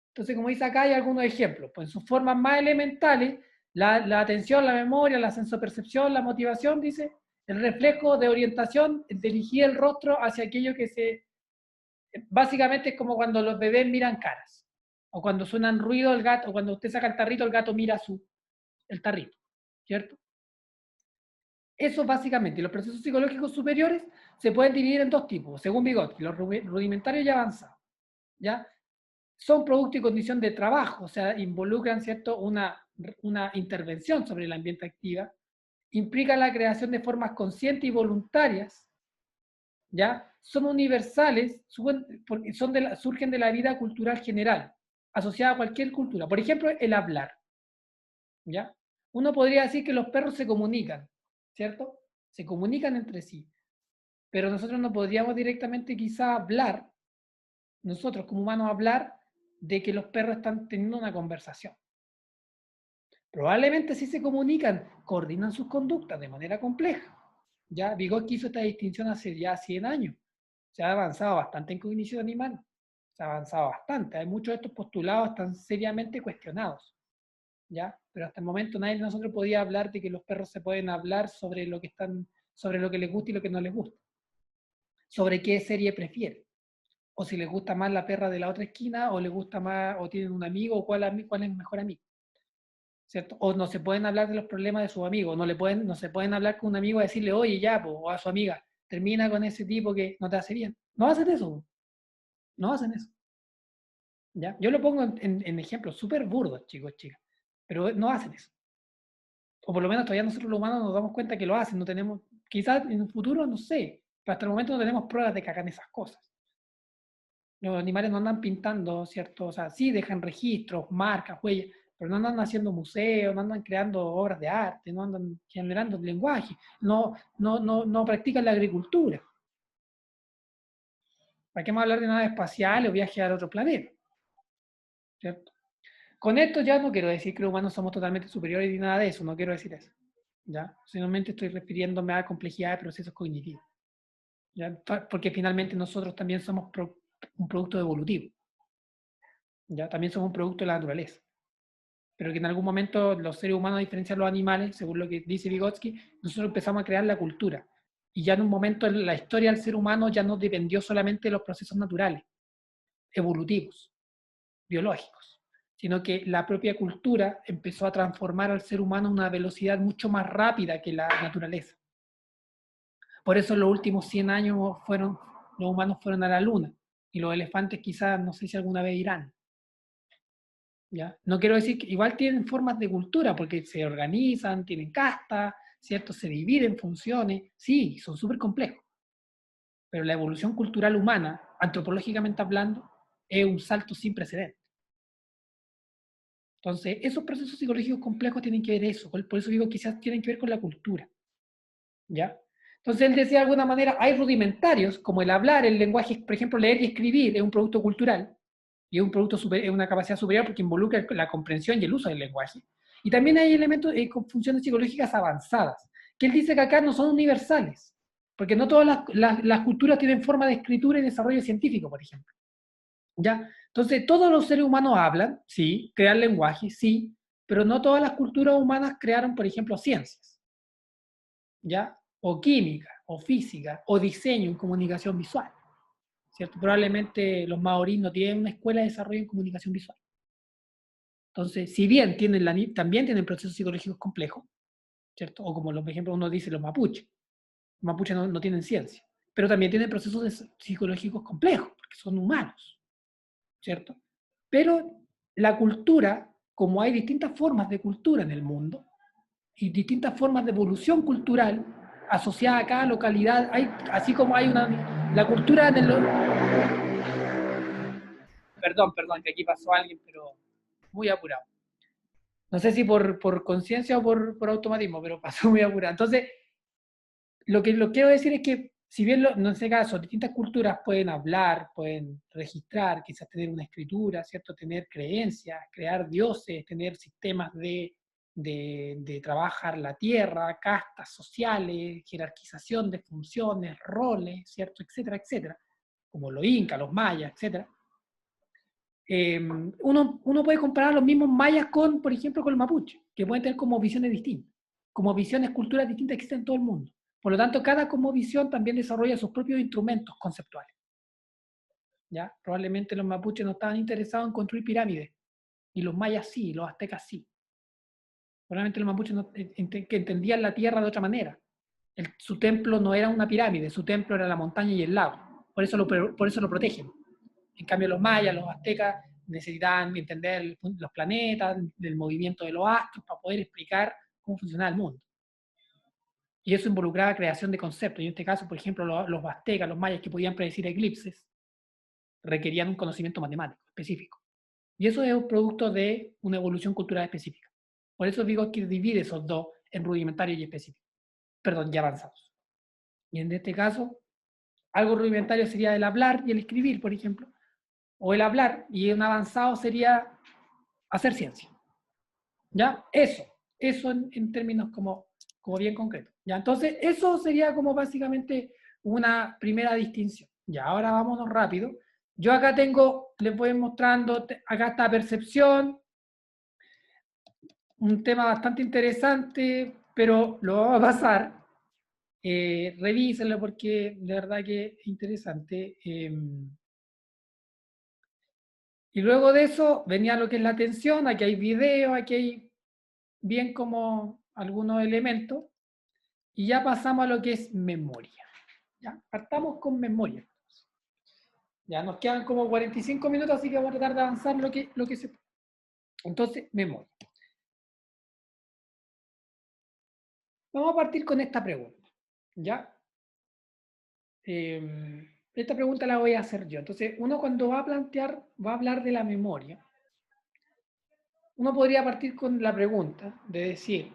Entonces, como dice acá, hay algunos ejemplos. Pues en sus formas más elementales, la atención, la memoria, la sensopercepción, la motivación, dice, el reflejo de orientación, dirigir el rostro hacia aquello que básicamente es como cuando los bebés miran caras, o cuando suenan ruido el gato, o cuando usted saca el tarrito, el gato mira el tarrito, ¿cierto? Eso básicamente. Los procesos psicológicos superiores se pueden dividir en dos tipos, según Vygotsky, los rudimentarios y avanzados, ¿ya? Son producto y condición de trabajo, o sea, involucran, ¿cierto?, una intervención sobre el ambiente activa, implican la creación de formas conscientes y voluntarias, ¿ya? Son universales, porque surgen de la vida cultural general, asociada a cualquier cultura. Por ejemplo, el hablar, ¿ya? Uno podría decir que los perros se comunican, ¿cierto? Se comunican entre sí, pero nosotros no podríamos directamente quizá hablar, nosotros como humanos hablar de que los perros están teniendo una conversación. Probablemente sí se comunican, coordinan sus conductas de manera compleja. Ya Vygotsky hizo esta distinción hace ya 100 años. Se ha avanzado bastante en cognición animal. Se ha avanzado bastante. Hay muchos de estos postulados están seriamente cuestionados. ¿Ya? Pero hasta el momento nadie de nosotros podía hablar de que los perros se pueden hablar sobre lo que les gusta y lo que no les gusta. Sobre qué serie prefieren. O si les gusta más la perra de la otra esquina, o les gusta más, o tienen un amigo, o cuál es el mejor amigo. ¿Cierto? O no se pueden hablar de los problemas de sus amigos, no se pueden hablar con un amigo y decirle, oye, ya, o a su amiga, termina con ese tipo que no te hace bien. No hacen eso. No hacen eso. ¿Ya? Yo lo pongo en ejemplos súper burdos, chicos, chicas, pero no hacen eso. O por lo menos todavía nosotros los humanos nos damos cuenta que lo hacen, no tenemos, quizás en un futuro, no sé, pero hasta el momento no tenemos pruebas de que hagan esas cosas. Los animales no andan pintando, ¿cierto? O sea, sí dejan registros, marcas, huellas, pero no andan haciendo museos, no andan creando obras de arte, no andan generando lenguaje, no practican la agricultura. ¿Para qué vamos a hablar de naves espaciales o viajes al otro planeta? ¿Cierto? Con esto ya no quiero decir que los humanos somos totalmente superiores ni nada de eso, no quiero decir eso. ¿Ya? Simplemente estoy refiriéndome a la complejidad de procesos cognitivos. ¿Ya? Porque finalmente nosotros también somos un producto evolutivo. ¿Ya? También somos un producto de la naturaleza. Pero que en algún momento los seres humanos, a diferencia de los animales, según lo que dice Vygotsky, nosotros empezamos a crear la cultura. Y ya en un momento la historia del ser humano ya no dependió solamente de los procesos naturales, evolutivos, biológicos, sino que la propia cultura empezó a transformar al ser humano a una velocidad mucho más rápida que la naturaleza. Por eso en los últimos 100 años los humanos fueron a la luna, y los elefantes quizás, no sé si alguna vez irán. ¿Ya? No quiero decir que igual tienen formas de cultura, porque se organizan, tienen castas, ¿cierto? Se divide en funciones, sí, son súper complejos. Pero la evolución cultural humana, antropológicamente hablando, es un salto sin precedentes. Entonces, esos procesos psicológicos complejos tienen que ver eso, por eso digo que quizás tienen que ver con la cultura, ¿ya? Entonces, él decía de alguna manera, hay rudimentarios, como el hablar, el lenguaje, por ejemplo, leer y escribir es un producto cultural, y es un producto es una capacidad superior porque involucra la comprensión y el uso del lenguaje. Y también hay elementos con funciones psicológicas avanzadas, que él dice que acá no son universales, porque no todas las culturas tienen forma de escritura y desarrollo científico, por ejemplo. ¿Ya? Entonces, todos los seres humanos hablan, sí, crean lenguaje, sí, pero no todas las culturas humanas crearon, por ejemplo, ciencias, ¿ya? O química, o física, o diseño en comunicación visual, ¿cierto? Probablemente los maoríes no tienen una escuela de desarrollo en comunicación visual. Entonces, si bien también tienen procesos psicológicos complejos, ¿cierto? O como, por ejemplo, uno dice los mapuches. Los mapuches no tienen ciencia, pero también tienen procesos psicológicos complejos, porque son humanos, ¿cierto? Pero la cultura, como hay distintas formas de cultura en el mundo y distintas formas de evolución cultural asociada a cada localidad, así como hay la cultura de los... Perdón, que aquí pasó alguien, pero muy apurado. No sé si por conciencia o por automatismo, pero pasó muy apurado. Entonces, lo que quiero decir es que, si bien en este caso distintas culturas pueden hablar, pueden registrar, quizás tener una escritura, ¿cierto? Tener creencias, crear dioses, tener sistemas de trabajar la tierra, castas sociales, jerarquización de funciones, roles, ¿cierto? Etcétera, etcétera, como los incas, los mayas, etcétera. Uno puede comparar los mismos mayas con, por ejemplo, con el mapuche, que pueden tener como visiones distintas, como visiones, culturas distintas que existen en todo el mundo. Por lo tanto, cada cosmovisión también desarrolla sus propios instrumentos conceptuales. ¿Ya? Probablemente los mapuches no estaban interesados en construir pirámides, y los mayas sí, y los aztecas sí. Probablemente los mapuches que entendían la tierra de otra manera. Su templo no era una pirámide, su templo era la montaña y el lago. Por eso lo protegen. En cambio, los mayas, los aztecas, necesitaban entender los planetas, el movimiento de los astros, para poder explicar cómo funcionaba el mundo. Y eso involucraba creación de conceptos. Y en este caso, por ejemplo, los aztecas, los mayas que podían predecir eclipses, requerían un conocimiento matemático específico. Y eso es un producto de una evolución cultural específica. Por eso digo que divide esos dos en rudimentarios y específicos. Perdón, ya avanzados. Y en este caso, algo rudimentario sería el hablar y el escribir, por ejemplo. O el hablar, y un avanzado sería hacer ciencia. ¿Ya? Eso en términos como bien concretos. ¿Ya? Entonces, eso sería como básicamente una primera distinción. Ya, ahora vámonos rápido. Yo acá les voy mostrando, acá está percepción, un tema bastante interesante, pero lo vamos a pasar. Revísenlo porque de verdad que es interesante. Y luego de eso venía lo que es la atención, aquí hay video, aquí hay bien como algunos elementos, y ya pasamos a lo que es memoria. ¿Ya? Partamos con memoria. Ya nos quedan como 45 minutos, así que vamos a tratar de avanzar lo que se puede. Entonces, memoria. Vamos a partir con esta pregunta. ¿Ya? Esta pregunta la voy a hacer yo. Entonces, uno cuando va a hablar de la memoria, uno podría partir con la pregunta de decir,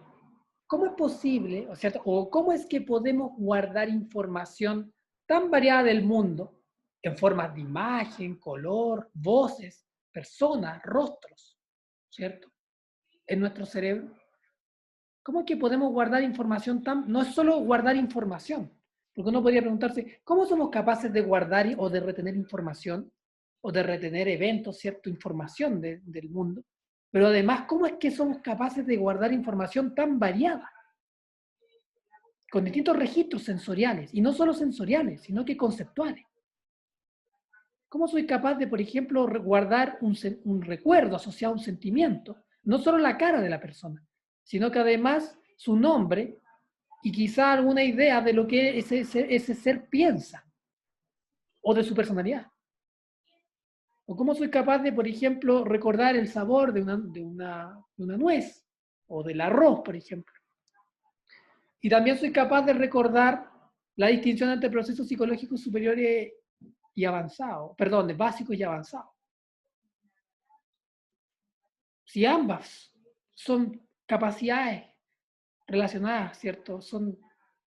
¿cómo es posible, o cómo es que podemos guardar información tan variada del mundo en formas de imagen, color, voces, personas, rostros, ¿cierto? En nuestro cerebro. ¿Cómo es que podemos guardar información no es solo guardar información, porque uno podría preguntarse, ¿cómo somos capaces de guardar o de retener información o de retener eventos, ¿cierto? Información del mundo. Pero además, ¿cómo es que somos capaces de guardar información tan variada? Con distintos registros sensoriales, y no solo sensoriales, sino que conceptuales. ¿Cómo soy capaz de, por ejemplo, guardar un recuerdo asociado a un sentimiento? No solo la cara de la persona, sino que además su nombre y quizá alguna idea de lo que ese ser piensa o de su personalidad. O cómo soy capaz de, por ejemplo, recordar el sabor de una nuez o del arroz, por ejemplo. Y también soy capaz de recordar la distinción entre procesos psicológicos superiores y avanzados, perdón, de básicos y avanzados. Si ambas son capacidades relacionadas, ¿cierto? Son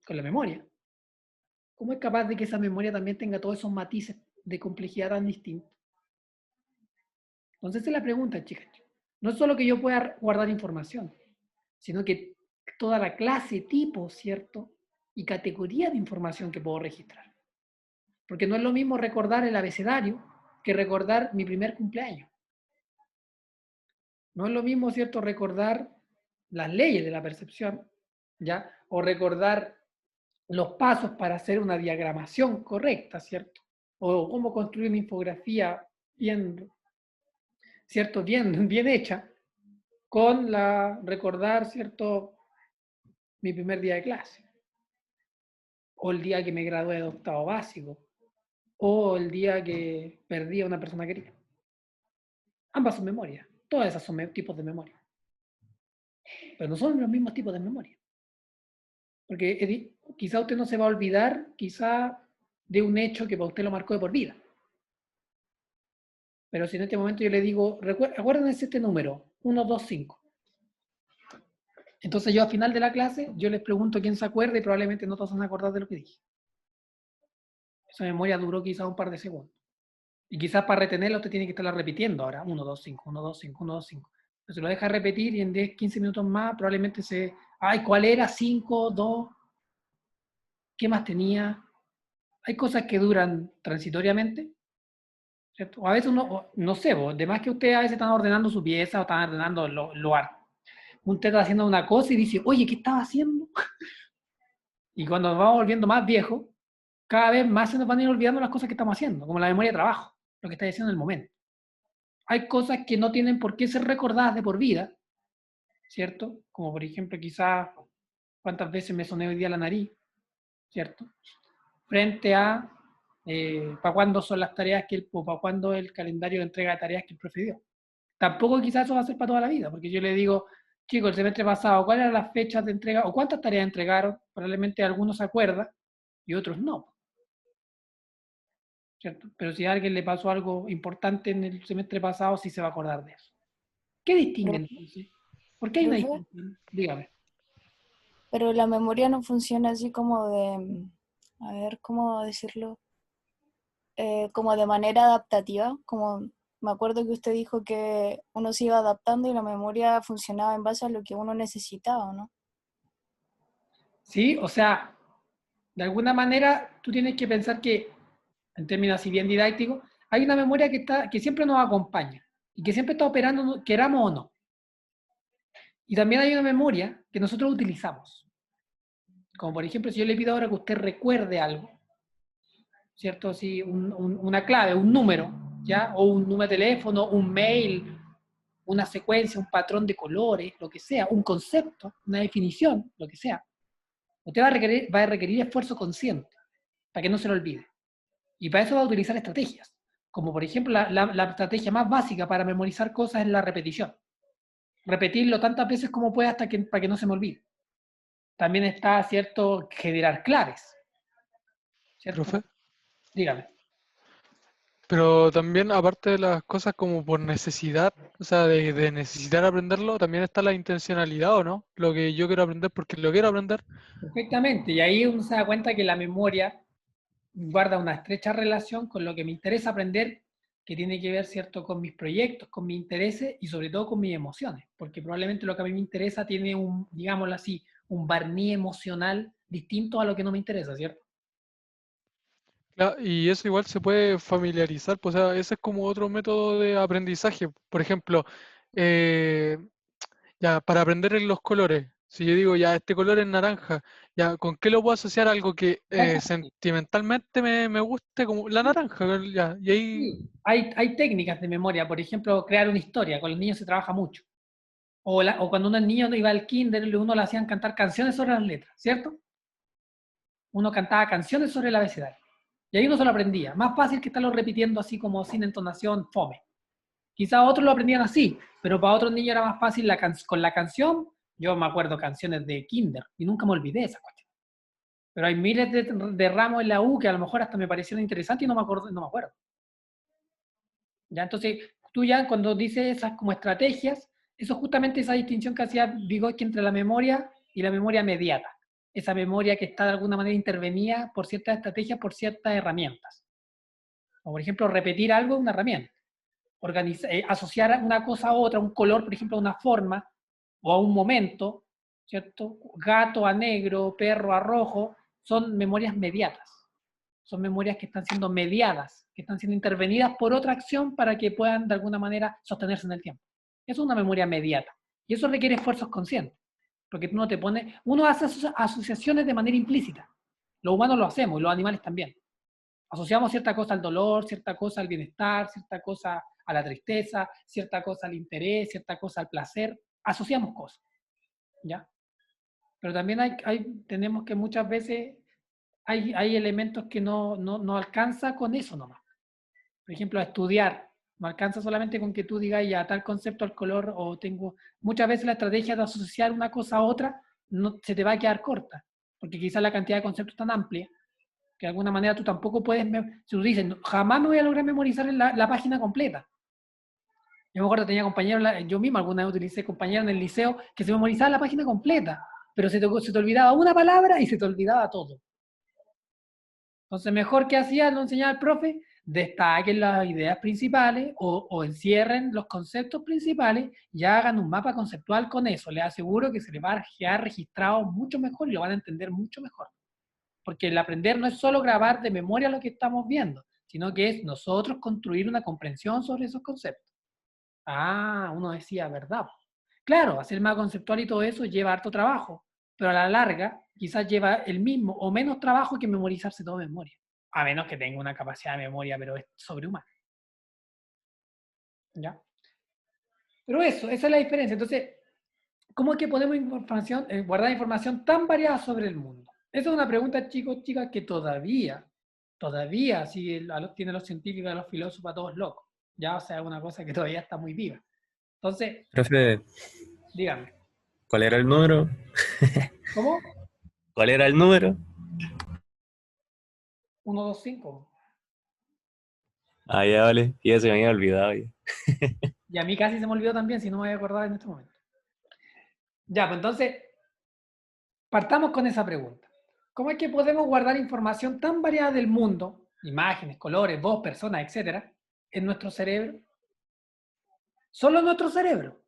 con la memoria. ¿Cómo es capaz de que esa memoria también tenga todos esos matices de complejidad tan distintos? Entonces, esa es la pregunta, chicas. No es solo que yo pueda guardar información, sino que toda la clase, tipo, ¿cierto? Y categoría de información que puedo registrar. Porque no es lo mismo recordar el abecedario que recordar mi primer cumpleaños. No es lo mismo, ¿cierto?, recordar las leyes de la percepción, ¿ya? O recordar los pasos para hacer una diagramación correcta, ¿cierto? O cómo construir una infografía bien, ¿cierto? Bien hecha, con recordar, ¿cierto?, mi primer día de clase, o el día que me gradué de octavo básico, o el día que perdí a una persona querida. Ambas son memorias, todas esas son tipos de memoria, pero no son los mismos tipos de memoria. Porque quizá usted no se va a olvidar, quizá, de un hecho que para usted lo marcó de por vida. Pero si en este momento yo le digo, acuérdense este número, 125. Entonces yo al final de la clase, yo les pregunto quién se acuerda y probablemente no todos se van a acordar de lo que dije. Esa memoria duró quizá un par de segundos. Y quizás para retenerla usted tiene que estarla repitiendo ahora, 125, 125, 125. Entonces lo deja repetir y en 10, 15 minutos más probablemente ay, ¿cuál era? 5, 2, ¿qué más tenía? Hay cosas que duran transitoriamente, ¿cierto? O a veces uno, no sé, además que usted a veces están ordenando su pieza o están ordenando lo arte. Usted está haciendo una cosa y dice, oye, ¿qué estaba haciendo? Y cuando nos vamos volviendo más viejos, cada vez más se nos van a ir olvidando las cosas que estamos haciendo, como la memoria de trabajo, lo que está diciendo en el momento. Hay cosas que no tienen por qué ser recordadas de por vida, ¿cierto? Como por ejemplo, quizás cuántas veces me soné hoy día la nariz, ¿cierto? Frente a para cuándo son las tareas o para cuándo el calendario de entrega de tareas que el profe dio. Tampoco quizás eso va a ser para toda la vida, porque yo le digo, chicos, el semestre pasado, ¿cuáles eran las fechas de entrega o cuántas tareas entregaron? Probablemente algunos se acuerdan y otros no. ¿Cierto? Pero si a alguien le pasó algo importante en el semestre pasado, sí se va a acordar de eso. ¿Qué distinguen entonces? ¿Por qué hay una Profe, distinción? Dígame. pero la memoria no funciona así como de, a ver, ¿cómo decirlo? Como de manera adaptativa, como me acuerdo que usted dijo que uno se iba adaptando y la memoria funcionaba en base a lo que uno necesitaba, ¿no? Sí, o sea, de alguna manera tú tienes que pensar que, en términos así bien didácticos, hay una memoria que siempre nos acompaña y que siempre está operando, queramos o no. Y también hay una memoria que nosotros utilizamos. Como por ejemplo, si yo le pido ahora que usted recuerde algo, ¿cierto? Si una clave, un número, ¿ya? O un número de teléfono, un mail, una secuencia, un patrón de colores, lo que sea, un concepto, una definición, lo que sea. Usted va a requerir esfuerzo consciente para que no se lo olvide. Y para eso va a utilizar estrategias. Como por ejemplo, la estrategia más básica para memorizar cosas es la repetición. Repetirlo tantas veces como pueda para que no se me olvide. También está, ¿cierto?, generar claves. ¿Cierto? Profe. Dígame. Pero también, aparte de las cosas como por necesidad, o sea, de necesitar aprenderlo, también está la intencionalidad, ¿o no? Lo que yo quiero aprender porque lo quiero aprender. Perfectamente. Y ahí uno se da cuenta que la memoria guarda una estrecha relación con lo que me interesa aprender, que tiene que ver, ¿cierto?, con mis proyectos, con mis intereses y sobre todo con mis emociones. Porque probablemente lo que a mí me interesa tiene digámoslo así, un barniz emocional distinto a lo que no me interesa, ¿cierto? Y eso igual se puede familiarizar, pues, o sea, ese es como otro método de aprendizaje. Por ejemplo, eh, ya, para aprender en los colores, si yo digo, ya, este color es naranja, ya, ¿con qué lo puedo asociar algo que Exactamente. sentimentalmente me guste, como la naranja? Ya, y ahí, Sí, hay técnicas de memoria, por ejemplo, crear una historia, con los niños se trabaja mucho. O cuando uno es niño iba al kinder, uno le hacían cantar canciones sobre las letras, ¿cierto? Uno cantaba canciones sobre el abecedario. Y ahí uno se lo aprendía. Más fácil que estarlo repitiendo así como sin entonación, fome. Quizás otros lo aprendían así, pero para otros niños era más fácil con la canción Yo me acuerdo canciones de Kinder y nunca me olvidé de esa cuestión. Pero hay miles de ramos en la U que a lo mejor hasta me parecieron interesantes y no me acuerdo. ¿Ya? Entonces, tú ya cuando dices esas como estrategias, eso es justamente esa distinción que hacía Vygotsky entre la memoria y la memoria mediata. Esa memoria que está de alguna manera intervenida por ciertas estrategias, por ciertas herramientas. O por ejemplo, repetir algo es una herramienta. Asociar una cosa a otra, un color, por ejemplo, a una forma, o a un momento, ¿cierto? Gato a negro, perro a rojo, son memorias mediatas. Son memorias que están siendo mediadas, que están siendo intervenidas por otra acción para que puedan de alguna manera sostenerse en el tiempo. Eso es una memoria mediata. Y eso requiere esfuerzos conscientes. Porque tú no te pones, uno hace asociaciones de manera implícita. Los humanos lo hacemos y los animales también. Asociamos cierta cosa al dolor, cierta cosa al bienestar, cierta cosa a la tristeza, cierta cosa al interés, cierta cosa al placer. Asociamos cosas, ¿ya? Pero también tenemos que muchas veces hay elementos que no alcanza con eso nomás. Por ejemplo, a estudiar. No alcanza solamente con que tú digas ya tal concepto al color o tengo... Muchas veces la estrategia de asociar una cosa a otra no, se te va a quedar corta, porque quizás la cantidad de conceptos es tan amplia que de alguna manera tú tampoco puedes... Si tú dices, jamás me voy a lograr memorizar la página completa. Yo me acuerdo que tenía compañeros, yo mismo alguna vez utilicé compañeros en el liceo que se memorizaban la página completa, pero se te olvidaba una palabra y se te olvidaba todo. Entonces, mejor que hacía, lo enseñaba el profe, destaquen las ideas principales o encierren los conceptos principales y hagan un mapa conceptual con eso. Les aseguro que se les va a quedar registrado mucho mejor y lo van a entender mucho mejor. Porque el aprender no es solo grabar de memoria lo que estamos viendo, sino que es nosotros construir una comprensión sobre esos conceptos. Ah, uno decía, ¿verdad? Claro, hacer mapa conceptual y todo eso lleva harto trabajo, pero a la larga quizás lleva el mismo o menos trabajo que memorizarse todo de memoria. A menos que tenga una capacidad de memoria, pero es sobrehumana. ¿Ya? Pero esa es la diferencia. Entonces, ¿cómo es que podemos guardar información tan variada sobre el mundo? Esa es una pregunta, chicos, chicas, que todavía sigue, tiene a los científicos, a los filósofos, a todos locos. Ya, o sea, es una cosa que todavía está muy viva. Entonces, Profe, díganme, ¿cuál era el número? ¿cómo? ¿Cuál era el número? 1, 2, 5. Ah, ya vale, ya se me había olvidado ya. Y a mí casi se me olvidó también, si no me voy a acordar en este momento. Ya, pues entonces, partamos con esa pregunta. ¿Cómo es que podemos guardar información tan variada del mundo, imágenes, colores, voz, personas, etcétera, en nuestro cerebro? Solo en nuestro cerebro.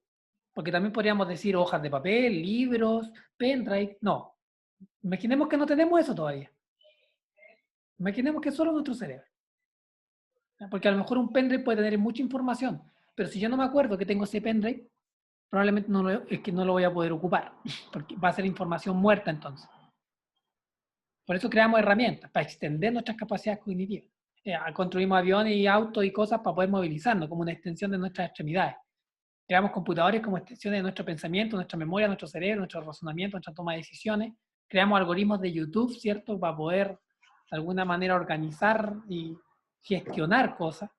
Porque también podríamos decir hojas de papel, libros, pendrive. No. Imaginemos que no tenemos eso todavía. Imaginemos que es solo nuestro cerebro. Porque a lo mejor un pendrive puede tener mucha información, pero si yo no me acuerdo que tengo ese pendrive, probablemente es que no lo voy a poder ocupar, porque va a ser información muerta entonces. Por eso creamos herramientas, para extender nuestras capacidades cognitivas. Construimos aviones y autos y cosas para poder movilizarnos, como una extensión de nuestras extremidades. Creamos computadores como extensiones de nuestro pensamiento, nuestra memoria, nuestro cerebro, nuestro razonamiento, nuestra toma de decisiones. Creamos algoritmos de YouTube, ¿cierto? Para poder, de alguna manera, organizar y gestionar cosas.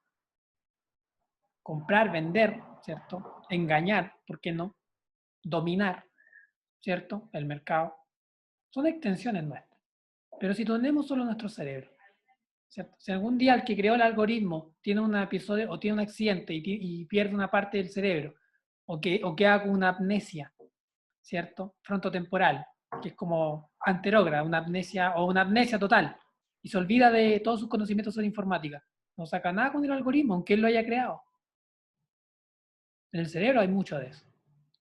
Comprar, vender, ¿cierto? Engañar, ¿por qué no? Dominar, ¿cierto? El mercado. Son extensiones nuestras. Pero si tenemos solo nuestro cerebro, ¿cierto? Si algún día el que creó el algoritmo tiene un episodio o tiene un accidente y pierde una parte del cerebro, o que haga una amnesia, ¿cierto? Frontotemporal, que es como anterógrada, una amnesia o una amnesia total, y se olvida de todos sus conocimientos sobre informática. No saca nada con el algoritmo, aunque él lo haya creado. En el cerebro hay mucho de eso.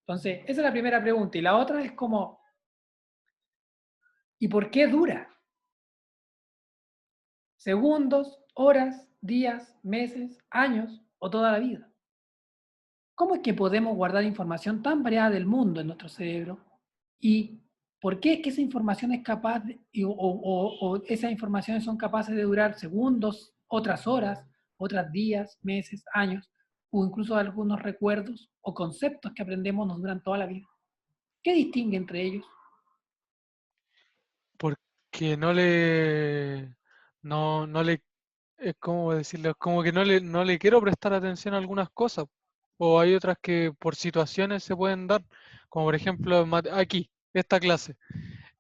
Entonces, esa es la primera pregunta. Y la otra es como, ¿y por qué dura? Segundos, horas, días, meses, años o toda la vida. ¿Cómo es que podemos guardar información tan variada del mundo en nuestro cerebro? ¿Y por qué es que esa información es capaz, o esas informaciones son capaces de durar segundos, otras horas, otras días, meses, años, o incluso algunos recuerdos o conceptos que aprendemos nos duran toda la vida? ¿Qué distingue entre ellos? Porque no le, es como decirlo, es como que no le quiero prestar atención a algunas cosas. o hay otras que por situaciones se pueden dar, como por ejemplo aquí, esta clase.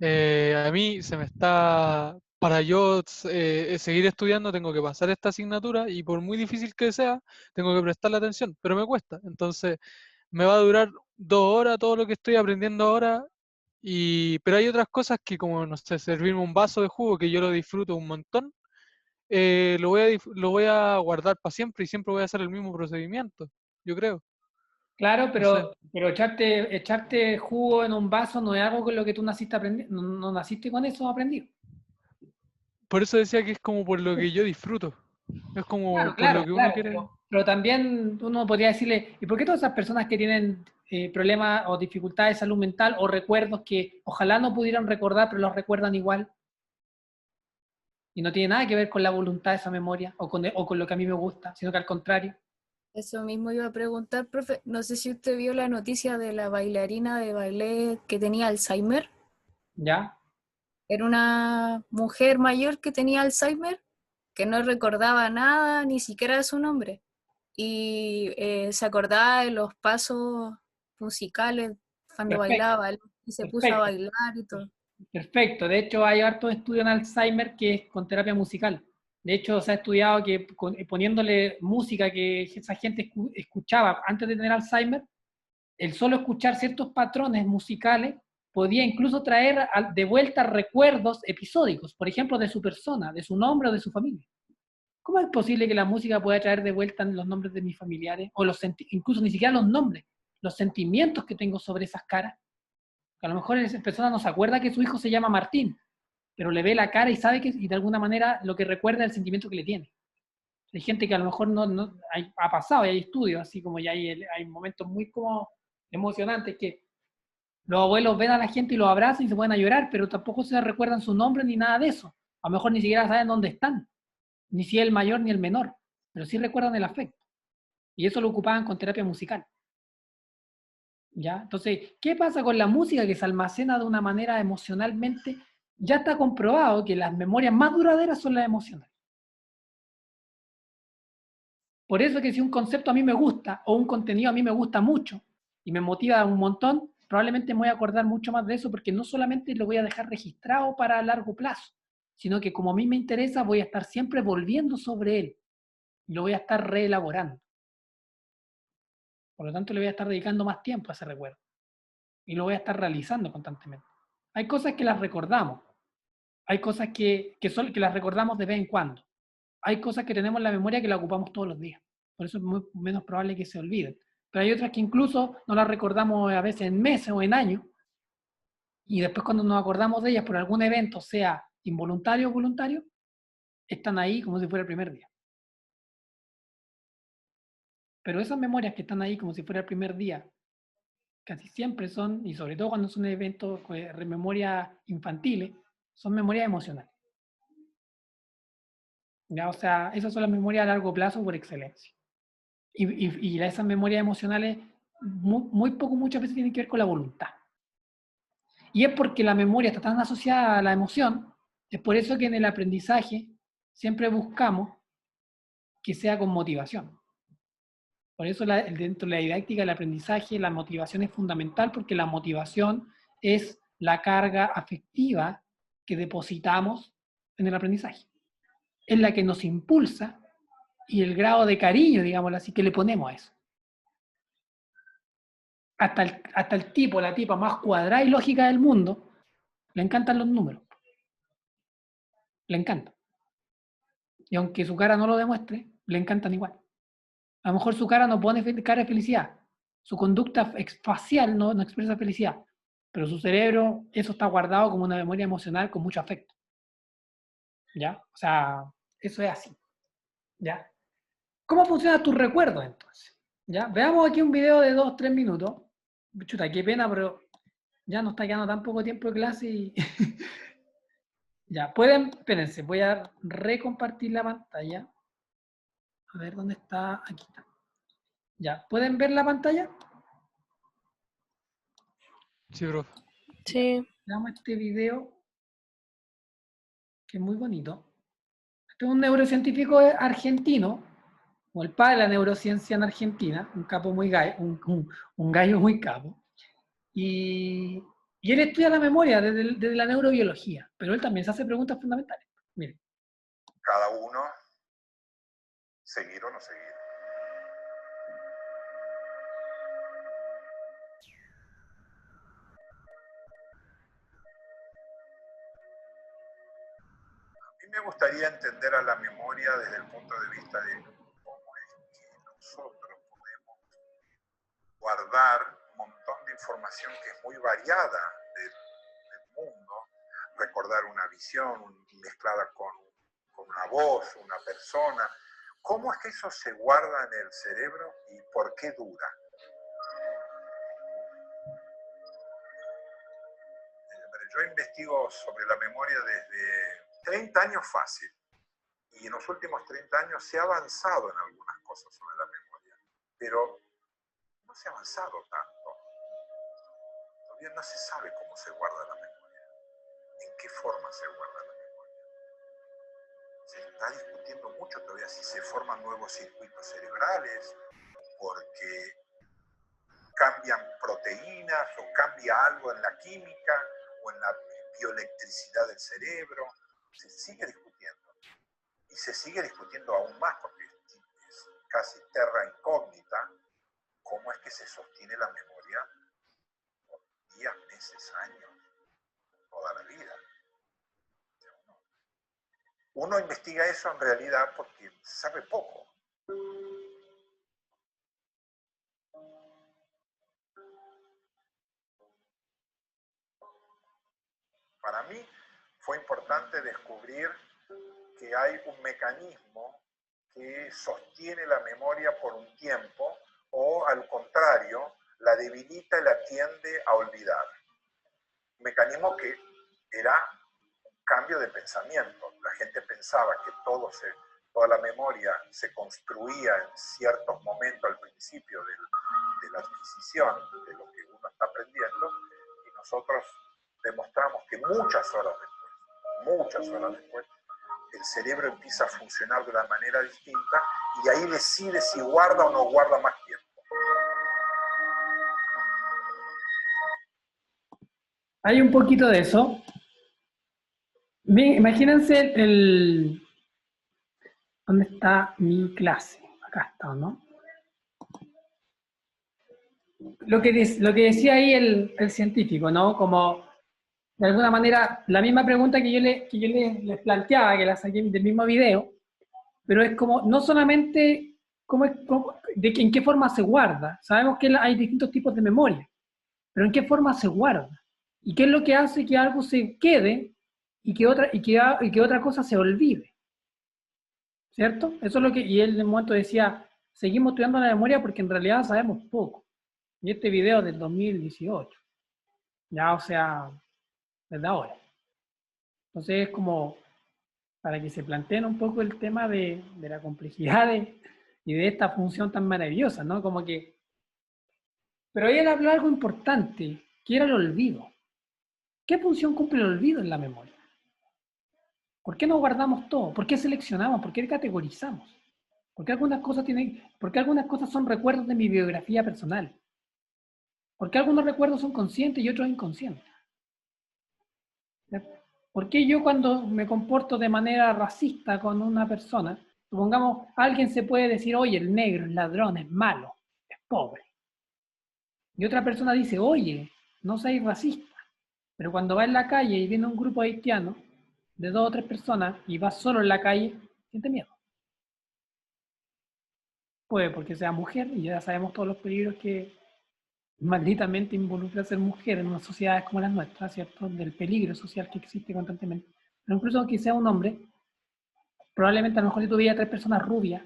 A mí se me está, para yo seguir estudiando tengo que pasar esta asignatura y por muy difícil que sea, tengo que prestarle atención, pero me cuesta. Entonces me va a durar 2 horas todo lo que estoy aprendiendo ahora, pero hay otras cosas que como, no sé, servirme un vaso de jugo que yo lo disfruto un montón, lo voy a guardar para siempre y siempre voy a hacer el mismo procedimiento, yo creo. Claro, No sé. pero echarte jugo en un vaso no es algo con lo que tú naciste aprendiendo, no naciste con eso aprendido. Por eso decía que es como por lo que yo disfruto. Es como por lo que uno Claro, quiere. pero también uno podría decirle, ¿y por qué todas esas personas que tienen problemas o dificultades de salud mental o recuerdos que ojalá no pudieran recordar, pero los recuerdan igual? Y no tiene nada que ver con la voluntad de esa memoria o con lo que a mí me gusta, sino que al contrario. Eso mismo iba a preguntar, profe. No sé si usted vio la noticia de la bailarina de ballet que tenía Alzheimer. ¿Ya? Era una mujer mayor que tenía Alzheimer, que no recordaba nada, ni siquiera de su nombre. Y se acordaba de los pasos musicales cuando Perfecto, bailaba, y se puso a perfecto, bailar y todo. perfecto. De hecho, hay hartos estudios en Alzheimer que es con terapia musical. De hecho, se ha estudiado que poniéndole música que esa gente escuchaba antes de tener Alzheimer, el solo escuchar ciertos patrones musicales podía incluso traer de vuelta recuerdos episódicos, por ejemplo, de su persona, de su nombre o de su familia. ¿Cómo es posible que la música pueda traer de vuelta los nombres de mis familiares, o incluso ni siquiera los nombres, los sentimientos que tengo sobre esas caras? A lo mejor esa persona no se acuerda que su hijo se llama Martín, pero le ve la cara y sabe que y de alguna manera lo que recuerda es el sentimiento que le tiene. Hay gente que a lo mejor ha pasado y hay estudios, así como ya hay momentos muy como emocionantes que los abuelos ven a la gente y los abrazan y se pueden a llorar, pero tampoco se recuerdan su nombre ni nada de eso. A lo mejor ni siquiera saben dónde están, ni si es el mayor ni el menor, pero sí recuerdan el afecto. Y eso lo ocupaban con terapia musical. ¿Ya? Entonces, ¿qué pasa con la música que se almacena de una manera emocionalmente? Ya está comprobado que las memorias más duraderas son las emocionales. Por eso que si un concepto a mí me gusta o un contenido a mí me gusta mucho y me motiva un montón, probablemente me voy a acordar mucho más de eso porque no solamente lo voy a dejar registrado para largo plazo, sino que como a mí me interesa voy a estar siempre volviendo sobre él y lo voy a estar reelaborando. Por lo tanto, le voy a estar dedicando más tiempo a ese recuerdo y lo voy a estar realizando constantemente. Hay cosas que las recordamos, hay cosas que las recordamos de vez en cuando, hay cosas que tenemos en la memoria que la ocupamos todos los días. Por eso es muy menos probable que se olviden. Pero hay otras que incluso no las recordamos a veces en meses o en años, y después cuando nos acordamos de ellas por algún evento, sea involuntario o voluntario, están ahí como si fuera el primer día. Pero esas memorias que están ahí como si fuera el primer día, casi siempre son, y sobre todo cuando son eventos de memoria infantiles, son memorias emocionales. ¿Ya? O sea, esas son las memorias a largo plazo por excelencia. Y esas memorias emocionales muy poco, muchas veces tienen que ver con la voluntad. Y es porque la memoria está tan asociada a la emoción, es por eso que en el aprendizaje siempre buscamos que sea con motivación. Por eso dentro de la didáctica del aprendizaje la motivación es fundamental porque la motivación es la carga afectiva que depositamos en el aprendizaje. Es la que nos impulsa y el grado de cariño, digámoslo así, que le ponemos a eso. Hasta el tipo, la tipa más cuadrada y lógica del mundo, le encantan los números. Le encantan. Y aunque su cara no lo demuestre, le encantan igual. A lo mejor su cara no pone cara de felicidad. Su conducta facial no expresa felicidad. Pero su cerebro, eso está guardado como una memoria emocional con mucho afecto. ¿Ya? O sea, eso es así. ¿Ya? ¿Cómo funcionan tus recuerdos entonces? ¿Ya? Veamos aquí un video de 2-3 minutos. Chuta, qué pena, pero ya nos está quedando tan poco tiempo de clase y... Ya, espérense, voy a recompartir la pantalla. A ver, ¿dónde está? Aquí está. Ya, ¿pueden ver la pantalla? Sí, profe. Sí. Veamos este video, que es muy bonito. Este es un neurocientífico argentino, como el padre de la neurociencia en Argentina, un capo muy gallo, un gallo muy capo. Y él estudia la memoria desde la neurobiología, pero él también se hace preguntas fundamentales. Miren. Cada uno, seguir o no seguir. A mí me gustaría entender a la memoria desde el punto de vista de cómo es que nosotros podemos guardar un montón de información que es muy variada del mundo, recordar una visión mezclada con una voz, una persona. ¿Cómo es que eso se guarda en el cerebro y por qué dura? Yo investigo sobre la memoria desde 30 años fácil, y en los últimos 30 años se ha avanzado en algunas cosas sobre la memoria, pero no se ha avanzado tanto. Todavía no se sabe cómo se guarda la memoria, en qué forma se guarda la memoria. Se está discutiendo mucho todavía si se forman nuevos circuitos cerebrales, porque cambian proteínas o cambia algo en la química o en la bioelectricidad del cerebro. Se sigue discutiendo. Y se sigue discutiendo aún más porque es casi terra incógnita cómo es que se sostiene la memoria por días, meses, años, toda la vida. Uno investiga eso en realidad porque sabe poco. Para mí fue importante descubrir que hay un mecanismo que sostiene la memoria por un tiempo o, al contrario, la debilita y la tiende a olvidar. Un mecanismo que era un cambio de pensamiento. La gente pensaba que toda la memoria se construía en ciertos momentos al principio de la adquisición, de lo que uno está aprendiendo, y nosotros demostramos que muchas horas después, el cerebro empieza a funcionar de una manera distinta y ahí decide si guarda o no guarda más tiempo. Hay un poquito de eso. Imagínense ¿dónde está mi clase? Acá está, ¿no? Lo que decía ahí el científico, ¿no? Como, de alguna manera, la misma pregunta que yo les planteaba, que la saqué del mismo video, pero es como, no solamente en qué forma se guarda. Sabemos que hay distintos tipos de memoria, pero en qué forma se guarda. ¿Y qué es lo que hace que algo se quede y que otra cosa se olvide? ¿Cierto? Eso es lo que, y él en un momento decía, seguimos estudiando la memoria porque en realidad sabemos poco. Y este video es del 2018. Ya, o sea, desde ahora. Entonces es como, para que se planteen un poco el tema de la complejidad y de esta función tan maravillosa, ¿no? Como que... Pero él habló algo importante, que era el olvido. ¿Qué función cumple el olvido en la memoria? ¿Por qué no guardamos todo? ¿Por qué seleccionamos? ¿Por qué categorizamos? ¿Por qué algunas cosas son recuerdos de mi biografía personal? ¿Por qué algunos recuerdos son conscientes y otros inconscientes? ¿Por qué yo, cuando me comporto de manera racista con una persona, supongamos, alguien se puede decir, oye, el negro es ladrón, es malo, es pobre? Y otra persona dice, oye, no seas racista. Pero cuando va en la calle y viene un grupo haitiano de 2 o 3 personas y va solo en la calle, siente miedo. Puede porque sea mujer, y ya sabemos todos los peligros que malditamente involucra ser mujer en unas sociedades como las nuestras, ¿cierto? Del peligro social que existe constantemente. Pero incluso aunque sea un hombre, probablemente a lo mejor si tuviera 3 personas rubias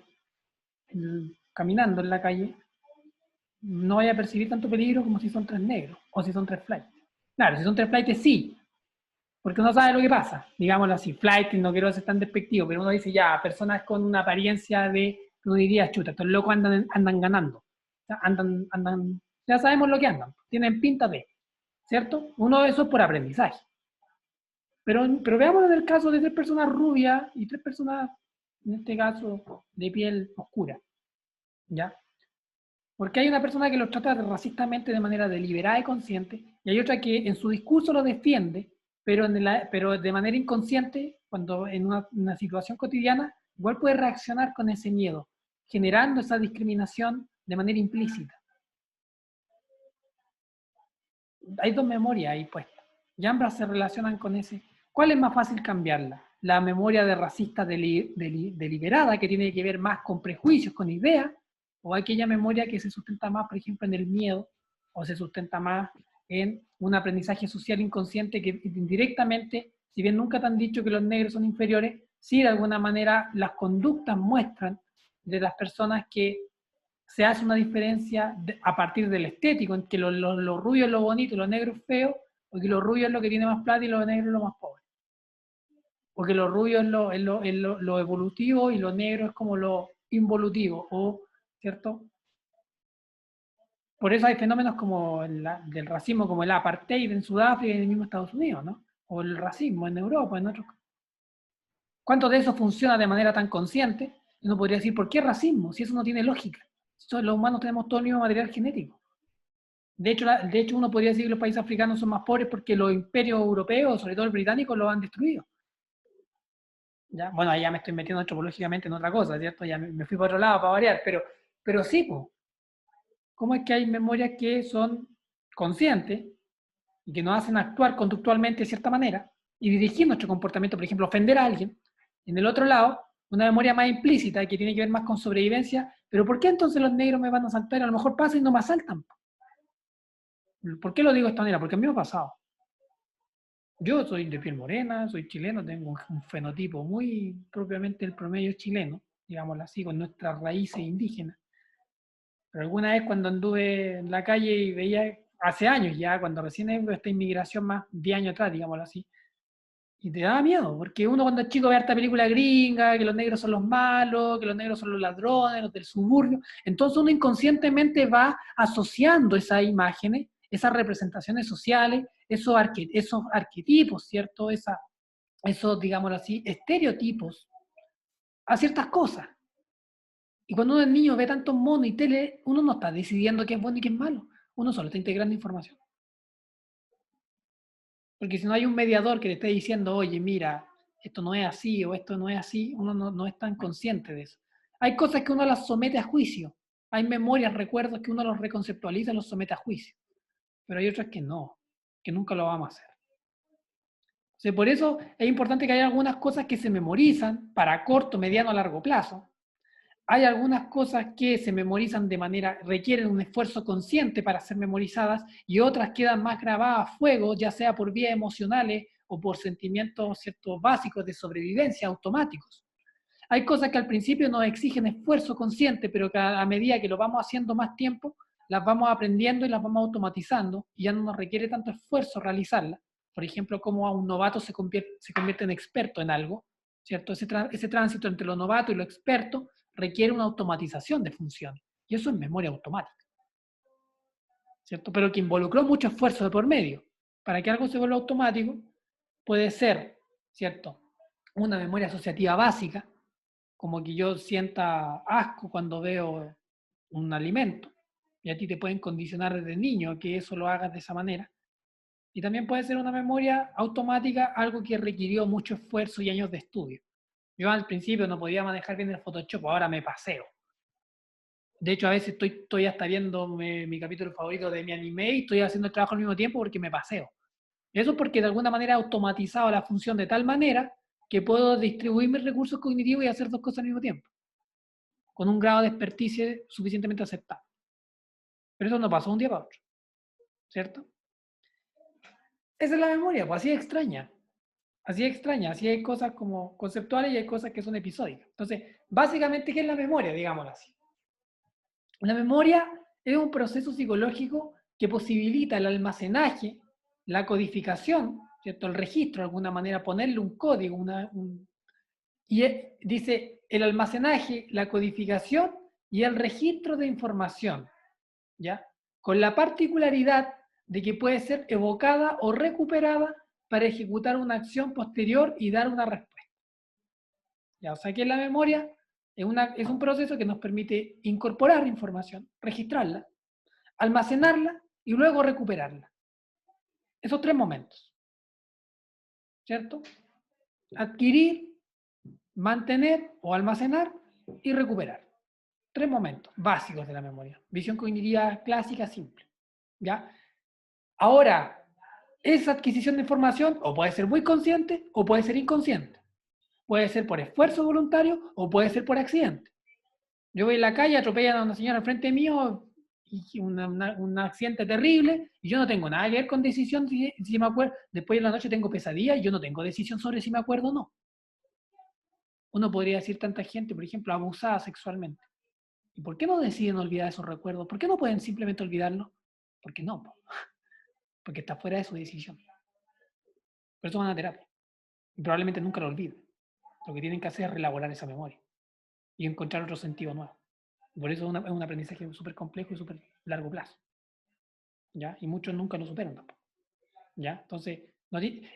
caminando en la calle, no vaya a percibir tanto peligro como si son 3 negros, o si son 3 flights. Claro, si son 3 flights sí, porque uno sabe lo que pasa, digámoslo así. Flight, no quiero ser tan despectivo, pero uno dice ya, personas con una apariencia de, uno diría, chuta, estos locos andan ganando, o sea, andan, ya sabemos lo que andan, tienen pinta de, ¿cierto? Uno de esos por aprendizaje. Pero veámoslo en el caso de 3 personas rubias y 3 personas, en este caso, de piel oscura. ¿ya? Porque hay una persona que los trata racistamente de manera deliberada y consciente, y hay otra que en su discurso lo defiende, pero, pero de manera inconsciente, cuando en una situación cotidiana, igual puede reaccionar con ese miedo, generando esa discriminación de manera implícita. Hay dos memorias ahí puestas, y ambas se relacionan con ese. ¿Cuál es más fácil cambiarla? La memoria de racista deliberada, que tiene que ver más con prejuicios, con ideas, o aquella memoria que se sustenta más, por ejemplo, en el miedo, o se sustenta más en un aprendizaje social inconsciente que indirectamente, si bien nunca te han dicho que los negros son inferiores, sí de alguna manera las conductas muestran de las personas que se hace una diferencia a partir del estético, en que lo rubio es lo bonito y lo negro es feo, o que lo rubio es lo que tiene más plata y lo negro es lo más pobre. O que lo rubio es lo evolutivo y lo negro es como lo involutivo, o, ¿cierto? Por eso hay fenómenos como del racismo, como el apartheid en Sudáfrica y en el mismo Estados Unidos, ¿no? O el racismo en Europa, en otros. ¿Cuánto de eso funciona de manera tan consciente? Uno podría decir, ¿por qué racismo? Si eso no tiene lógica. Los humanos tenemos todo el mismo material genético. De hecho, uno podría decir que los países africanos son más pobres porque los imperios europeos, sobre todo el británico, los han destruido. ¿Ya? Bueno, ahí ya me estoy metiendo antropológicamente en otra cosa, ¿cierto? Ya me fui para otro lado para variar, pero sí, pues, ¿cómo es que hay memorias que son conscientes y que nos hacen actuar conductualmente de cierta manera y dirigir nuestro comportamiento, por ejemplo, ofender a alguien? En el otro lado, una memoria más implícita que tiene que ver más con sobrevivencia, pero ¿por qué entonces los negros me van a asaltar? A lo mejor pasa y no me asaltan. ¿Por qué lo digo de esta manera? Porque a mí me ha pasado. Yo soy de piel morena, soy chileno, tengo un fenotipo muy propiamente el promedio chileno, digámoslo así, con nuestras raíces indígenas. Pero alguna vez cuando anduve en la calle y veía, hace años ya, cuando recién hubo esta inmigración más 10 años atrás, digámoslo así, y te daba miedo, porque uno cuando es chico ve harta película gringa, que los negros son los malos, que los negros son los ladrones, los del suburbio, entonces uno inconscientemente va asociando esas imágenes, esas representaciones sociales, esos arquetipos, ¿cierto? Esos, digámoslo así, estereotipos a ciertas cosas. Y cuando uno es niño ve tantos monos y tele, uno no está decidiendo qué es bueno y qué es malo, uno solo está integrando información. Porque si no hay un mediador que le esté diciendo, oye, mira, esto no es así o esto no es así, uno no es tan consciente de eso. Hay cosas que uno las somete a juicio. Hay memorias, recuerdos que uno los reconceptualiza y los somete a juicio. Pero hay otras que no, que nunca lo vamos a hacer. O sea, por eso es importante que haya algunas cosas que se memorizan para corto, mediano, a largo plazo. Hay algunas cosas que se memorizan de manera, requieren un esfuerzo consciente para ser memorizadas y otras quedan más grabadas a fuego, ya sea por vías emocionales o por sentimientos ciertos básicos de sobrevivencia automáticos. Hay cosas que al principio nos exigen esfuerzo consciente, pero que a medida que lo vamos haciendo más tiempo, las vamos aprendiendo y las vamos automatizando y ya no nos requiere tanto esfuerzo realizarlas. Por ejemplo, como a un novato se convierte en experto en algo, ¿cierto? Ese tránsito entre lo novato y lo experto requiere una automatización de funciones. Y eso es memoria automática, ¿cierto? Pero que involucró mucho esfuerzo de por medio. Para que algo se vuelva automático, puede ser, ¿cierto? Una memoria asociativa básica, como que yo sienta asco cuando veo un alimento, y a ti te pueden condicionar desde niño que eso lo hagas de esa manera. Y también puede ser una memoria automática, algo que requirió mucho esfuerzo y años de estudio. Yo al principio no podía manejar bien el Photoshop, ahora me paseo. De hecho, a veces estoy hasta viendo mi capítulo favorito de mi anime y estoy haciendo el trabajo al mismo tiempo porque me paseo. Eso es porque de alguna manera he automatizado la función de tal manera que puedo distribuir mis recursos cognitivos y hacer dos cosas al mismo tiempo, con un grado de experticia suficientemente aceptable. Pero eso no pasó de un día para otro, ¿cierto? Esa es la memoria, pues así es extraña. Así es extraña, así hay cosas como conceptuales y hay cosas que son episódicas. Entonces, básicamente, ¿qué es la memoria? Digámoslo así. La memoria es un proceso psicológico que posibilita el almacenaje, la codificación, ¿cierto? El registro, de alguna manera, ponerle un código, dice el almacenaje, la codificación y el registro de información, ¿ya? Con la particularidad de que puede ser evocada o recuperada para ejecutar una acción posterior y dar una respuesta. ¿Ya? O sea que la memoria Es un proceso que nos permite incorporar información, registrarla, almacenarla y luego recuperarla. Esos 3 momentos. ¿Cierto? Adquirir, mantener o almacenar y recuperar. 3 momentos básicos de la memoria. Visión cognitiva clásica simple. ¿Ya? Ahora, esa adquisición de información o puede ser muy consciente o puede ser inconsciente. Puede ser por esfuerzo voluntario o puede ser por accidente. Yo voy en la calle, atropellan a una señora al frente mío, y un accidente terrible, y yo no tengo nada que ver con decisión si me acuerdo. Después de la noche tengo pesadillas y yo no tengo decisión sobre si me acuerdo o no. Uno podría decir tanta gente, por ejemplo, abusada sexualmente. ¿Y por qué no deciden olvidar esos recuerdos? ¿Por qué no pueden simplemente olvidarlo? Porque no, porque está fuera de su decisión. Por eso van a terapia. Y probablemente nunca lo olviden. Lo que tienen que hacer es relaborar esa memoria y encontrar otro sentido nuevo. Por eso es un aprendizaje súper complejo y súper largo plazo. ¿Ya? Y muchos nunca lo superan tampoco. ¿Ya? Entonces,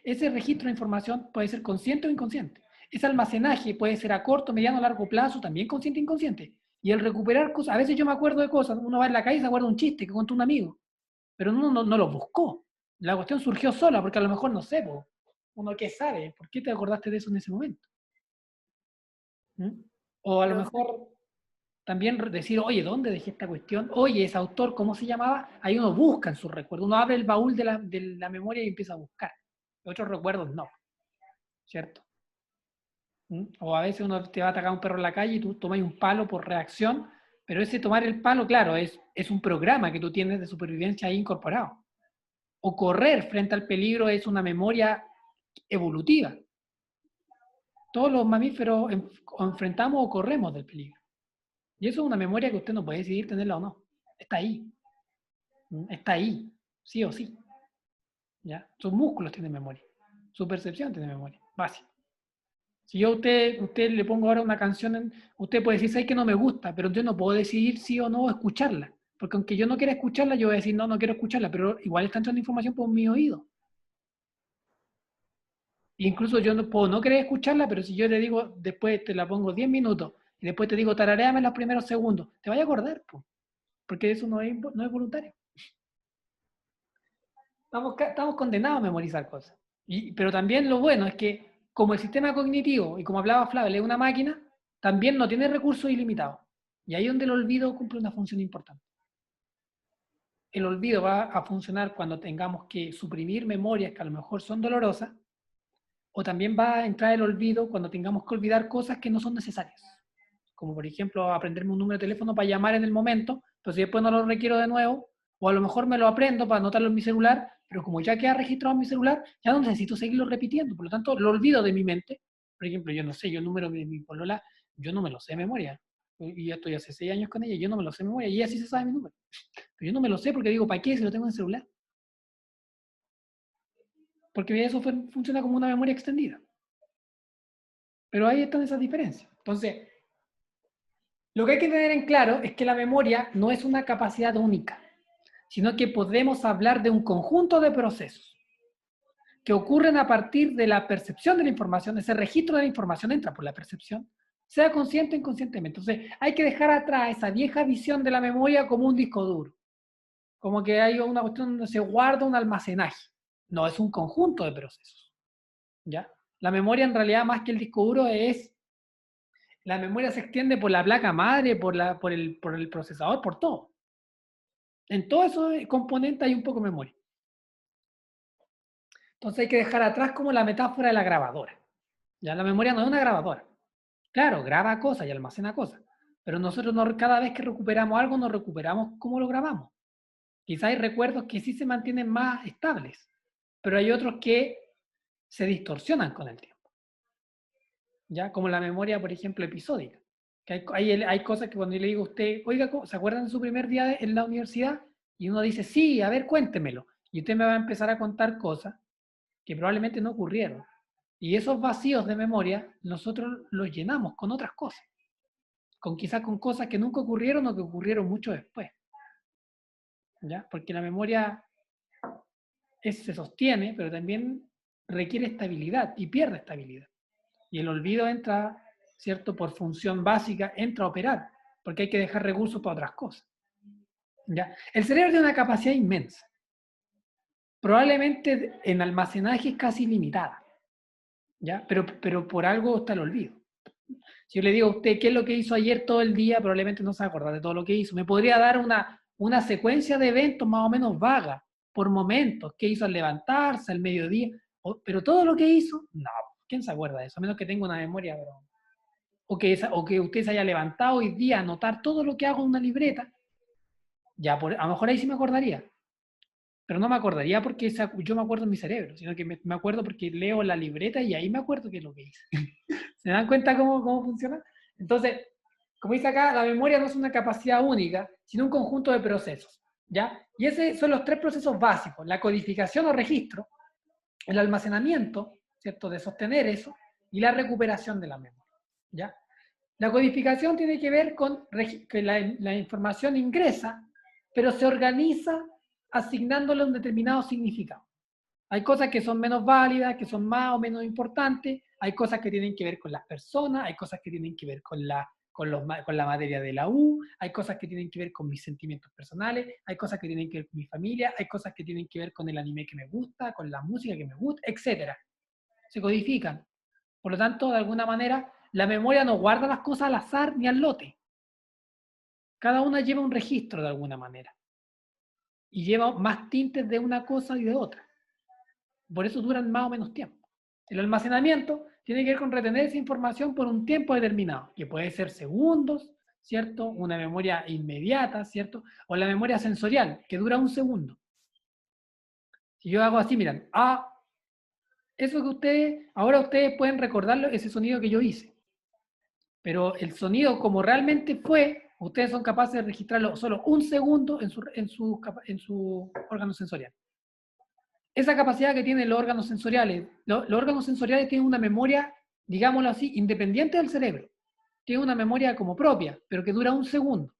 ese registro de información puede ser consciente o inconsciente. Ese almacenaje puede ser a corto, mediano, largo plazo, también consciente o inconsciente. Y el recuperar cosas, a veces yo me acuerdo de cosas, uno va en la calle y se acuerda de un chiste que contó un amigo, pero uno no lo buscó. La cuestión surgió sola, porque a lo mejor no sé, uno qué sabe, ¿por qué te acordaste de eso en ese momento? ¿Mm? O a lo Profe, mejor también decir, oye, ¿dónde dejé esta cuestión? Oye, ese autor, ¿cómo se llamaba? Ahí uno busca en sus recuerdos, uno abre el baúl de la memoria y empieza a buscar. Otros recuerdos no, ¿cierto? ¿Mm? O a veces uno te va a atacar un perro en la calle y tú tomas un palo por reacción, pero ese tomar el palo, claro, es un programa que tú tienes de supervivencia ahí incorporado. O correr frente al peligro es una memoria evolutiva. Todos los mamíferos enfrentamos o corremos del peligro. Y eso es una memoria que usted no puede decidir tenerla o no. Está ahí. Está ahí. Sí o sí. ¿Ya? Sus músculos tienen memoria. Su percepción tiene memoria. Básico. Si yo a usted le pongo ahora una canción, usted puede decir, ¿sabes que no me gusta? Pero yo no puedo decidir sí o no escucharla. Porque aunque yo no quiera escucharla, yo voy a decir, no, no quiero escucharla. Pero igual está entrando información por mi oído. Incluso yo no puedo no querer escucharla, pero si yo te digo, después te la pongo 10 minutos y después te digo, tararéame los primeros segundos, te vaya a acordar, po, porque eso no es voluntario. Estamos condenados a memorizar cosas. Pero también lo bueno es que, como el sistema cognitivo, y como hablaba Flavio, es una máquina, también no tiene recursos ilimitados. Y ahí es donde el olvido cumple una función importante. El olvido va a funcionar cuando tengamos que suprimir memorias que a lo mejor son dolorosas, o también va a entrar el olvido cuando tengamos que olvidar cosas que no son necesarias. Como por ejemplo aprenderme un número de teléfono para llamar en el momento, pero si después no lo requiero de nuevo, o a lo mejor me lo aprendo para anotarlo en mi celular, pero como ya queda registrado en mi celular, ya no necesito seguirlo repitiendo, por lo tanto lo olvido de mi mente. Por ejemplo, yo no sé, yo el número de mi polola, yo no me lo sé de memoria, y ya estoy hace 6 años con ella, yo no me lo sé de memoria, y ella sí se sabe mi número, pero yo no me lo sé porque digo, ¿para qué si lo tengo en el celular? Porque eso funciona como una memoria extendida. Pero ahí están esas diferencias. Entonces, lo que hay que tener en claro es que la memoria no es una capacidad única, sino que podemos hablar de un conjunto de procesos que ocurren a partir de la percepción de la información. Ese registro de la información entra por la percepción, sea consciente o inconscientemente. Entonces, hay que dejar atrás esa vieja visión de la memoria como un disco duro, como que hay una cuestión donde se guarda un almacenaje. No, es un conjunto de procesos. ¿Ya? La memoria en realidad, más que el disco duro, la memoria se extiende por la placa madre, por el procesador, por todo. En todos esos componentes hay un poco de memoria. Entonces hay que dejar atrás como la metáfora de la grabadora. Ya la memoria no es una grabadora. Claro, graba cosas y almacena cosas. Pero nosotros cada vez que recuperamos algo, nos recuperamos como lo grabamos. Quizá hay recuerdos que sí se mantienen más estables, pero hay otros que se distorsionan con el tiempo. ¿Ya? Como la memoria, por ejemplo, episódica. Que hay cosas que cuando yo le digo a usted, oiga, ¿se acuerdan de su primer día en la universidad? Y uno dice, sí, a ver, cuéntemelo. Y usted me va a empezar a contar cosas que probablemente no ocurrieron. Y esos vacíos de memoria, nosotros los llenamos con otras cosas. Quizás con cosas que nunca ocurrieron o que ocurrieron mucho después. ¿Ya? Porque la memoria se sostiene, pero también requiere estabilidad y pierde estabilidad. Y el olvido entra ¿cierto? Por función básica, entra a operar, porque hay que dejar recursos para otras cosas. ¿Ya? El cerebro tiene una capacidad inmensa. Probablemente en almacenaje es casi limitada, ¿ya? Pero por algo está el olvido. Si yo le digo a usted qué es lo que hizo ayer todo el día, probablemente no se va a acordar de todo lo que hizo. Me podría dar una secuencia de eventos más o menos vaga, por momentos, qué hizo al levantarse, al mediodía, pero todo lo que hizo, no, ¿quién se acuerda de eso? A menos que tenga una memoria, o que usted se haya levantado hoy día a anotar todo lo que hago en una libreta, ya, a lo mejor ahí sí me acordaría. Pero no me acordaría porque yo me acuerdo en mi cerebro, sino que me acuerdo porque leo la libreta y ahí me acuerdo qué es lo que hice. ¿Se dan cuenta cómo funciona? Entonces, como dice acá, la memoria no es una capacidad única, sino un conjunto de procesos, ¿ya? Y esos son los tres procesos básicos: la codificación o registro, el almacenamiento, ¿cierto?, de sostener eso, y la recuperación de la memoria, ¿ya? La codificación tiene que ver con que la información ingresa, pero se organiza asignándole un determinado significado. Hay cosas que son menos válidas, que son más o menos importantes, hay cosas que tienen que ver con las personas, hay cosas que tienen que ver con la materia de la U, hay cosas que tienen que ver con mis sentimientos personales, hay cosas que tienen que ver con mi familia, hay cosas que tienen que ver con el anime que me gusta, con la música que me gusta, etc. Se codifican. Por lo tanto, de alguna manera, la memoria no guarda las cosas al azar ni al lote. Cada una lleva un registro de alguna manera. Y lleva más tintes de una cosa y de otra. Por eso duran más o menos tiempo. El almacenamiento tiene que ver con retener esa información por un tiempo determinado, que puede ser segundos, ¿cierto? Una memoria inmediata, ¿cierto? O la memoria sensorial, que dura un segundo. Si yo hago así, miran, eso que ahora ustedes pueden recordarlo, ese sonido que yo hice. Pero el sonido como realmente fue, ustedes son capaces de registrarlo solo un segundo en su órgano sensorial. Esa capacidad que tienen los órganos sensoriales, los órganos sensoriales tienen una memoria, digámoslo así, independiente del cerebro. Tienen una memoria como propia, pero que dura un segundo.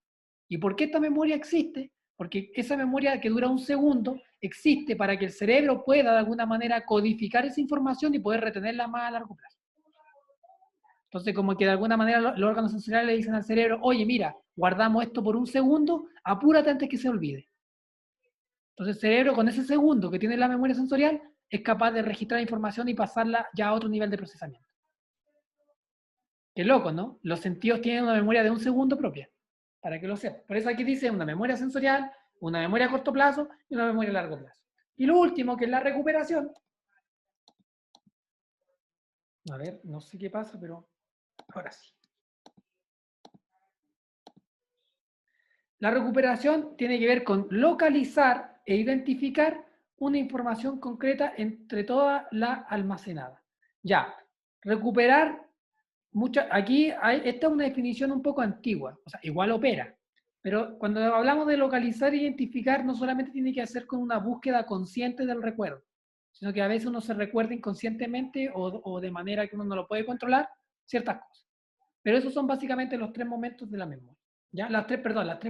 ¿Y por qué esta memoria existe? Porque esa memoria que dura un segundo existe para que el cerebro pueda de alguna manera codificar esa información y poder retenerla más a largo plazo. Entonces, como que de alguna manera los órganos sensoriales le dicen al cerebro, oye, mira, guardamos esto por un segundo, apúrate antes que se olvide. Entonces el cerebro, con ese segundo que tiene la memoria sensorial, es capaz de registrar información y pasarla ya a otro nivel de procesamiento. Qué loco, ¿no? Los sentidos tienen una memoria de un segundo propia, para que lo sepan. Por eso aquí dice una memoria sensorial, una memoria a corto plazo y una memoria a largo plazo. Y lo último, que es la recuperación. A ver, no sé qué pasa, pero ahora sí. La recuperación tiene que ver con localizar e identificar una información concreta entre toda la almacenada. Ya, recuperar, aquí esta es una definición un poco antigua, o sea, igual opera, pero cuando hablamos de localizar e identificar, no solamente tiene que hacer con una búsqueda consciente del recuerdo, sino que a veces uno se recuerda inconscientemente o de manera que uno no lo puede controlar ciertas cosas. Pero esos son básicamente los tres momentos de la memoria. ¿Ya? Las tres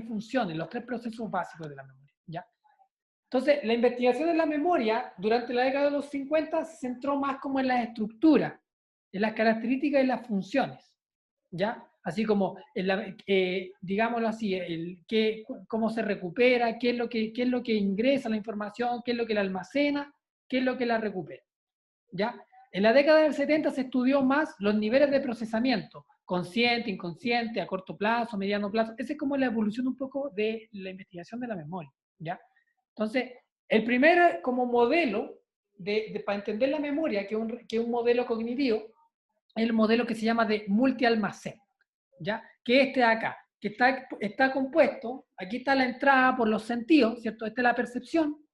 funciones, los tres procesos básicos de la memoria. ¿Ya? Entonces, la investigación de la memoria durante la década de los 50 se centró más como en las estructuras, en las características y las funciones. ¿Ya? Así como, digámoslo así, cómo se recupera, qué es lo que ingresa la información, qué es lo que la almacena, qué es lo que la recupera. ¿Ya? En la década del 70 se estudió más los niveles de procesamiento, consciente, inconsciente, a corto plazo, mediano plazo. Esa es como la evolución un poco de la investigación de la memoria, ¿ya? Entonces, el primer como modelo para entender la memoria, que es un modelo cognitivo, es el modelo que se llama de multialmacén, ¿ya? Que este de acá, que está compuesto, aquí está la entrada por los sentidos, ¿cierto? Esta es la percepción,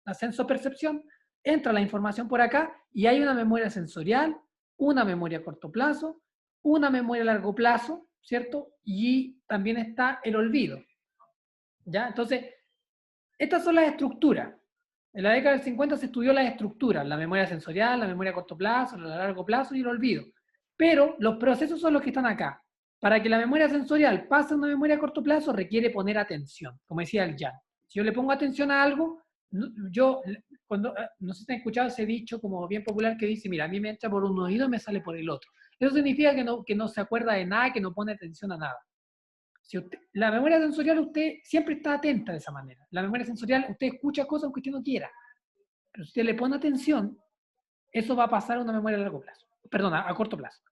la sensopercepción, entra la información por acá y hay una memoria sensorial, una memoria a corto plazo, una memoria a largo plazo, ¿cierto? Y también está el olvido, ¿ya? Entonces, estas son las estructuras. En la década del 50 se estudió las estructuras, la memoria sensorial, la memoria a corto plazo, la a largo plazo y el olvido. Pero los procesos son los que están acá. Para que la memoria sensorial pase a una memoria a corto plazo requiere poner atención, como decía el Jan. Si yo le pongo atención a algo, no sé si han escuchado ese dicho como bien popular que dice, mira, a mí me entra por un oído y me sale por el otro. Eso significa que no se acuerda de nada, que no pone atención a nada. Si la memoria sensorial, usted siempre está atenta de esa manera. La memoria sensorial, usted escucha cosas aunque usted no quiera. Pero si usted le pone atención, eso va a pasar a una memoria a largo plazo. Perdón, a corto plazo.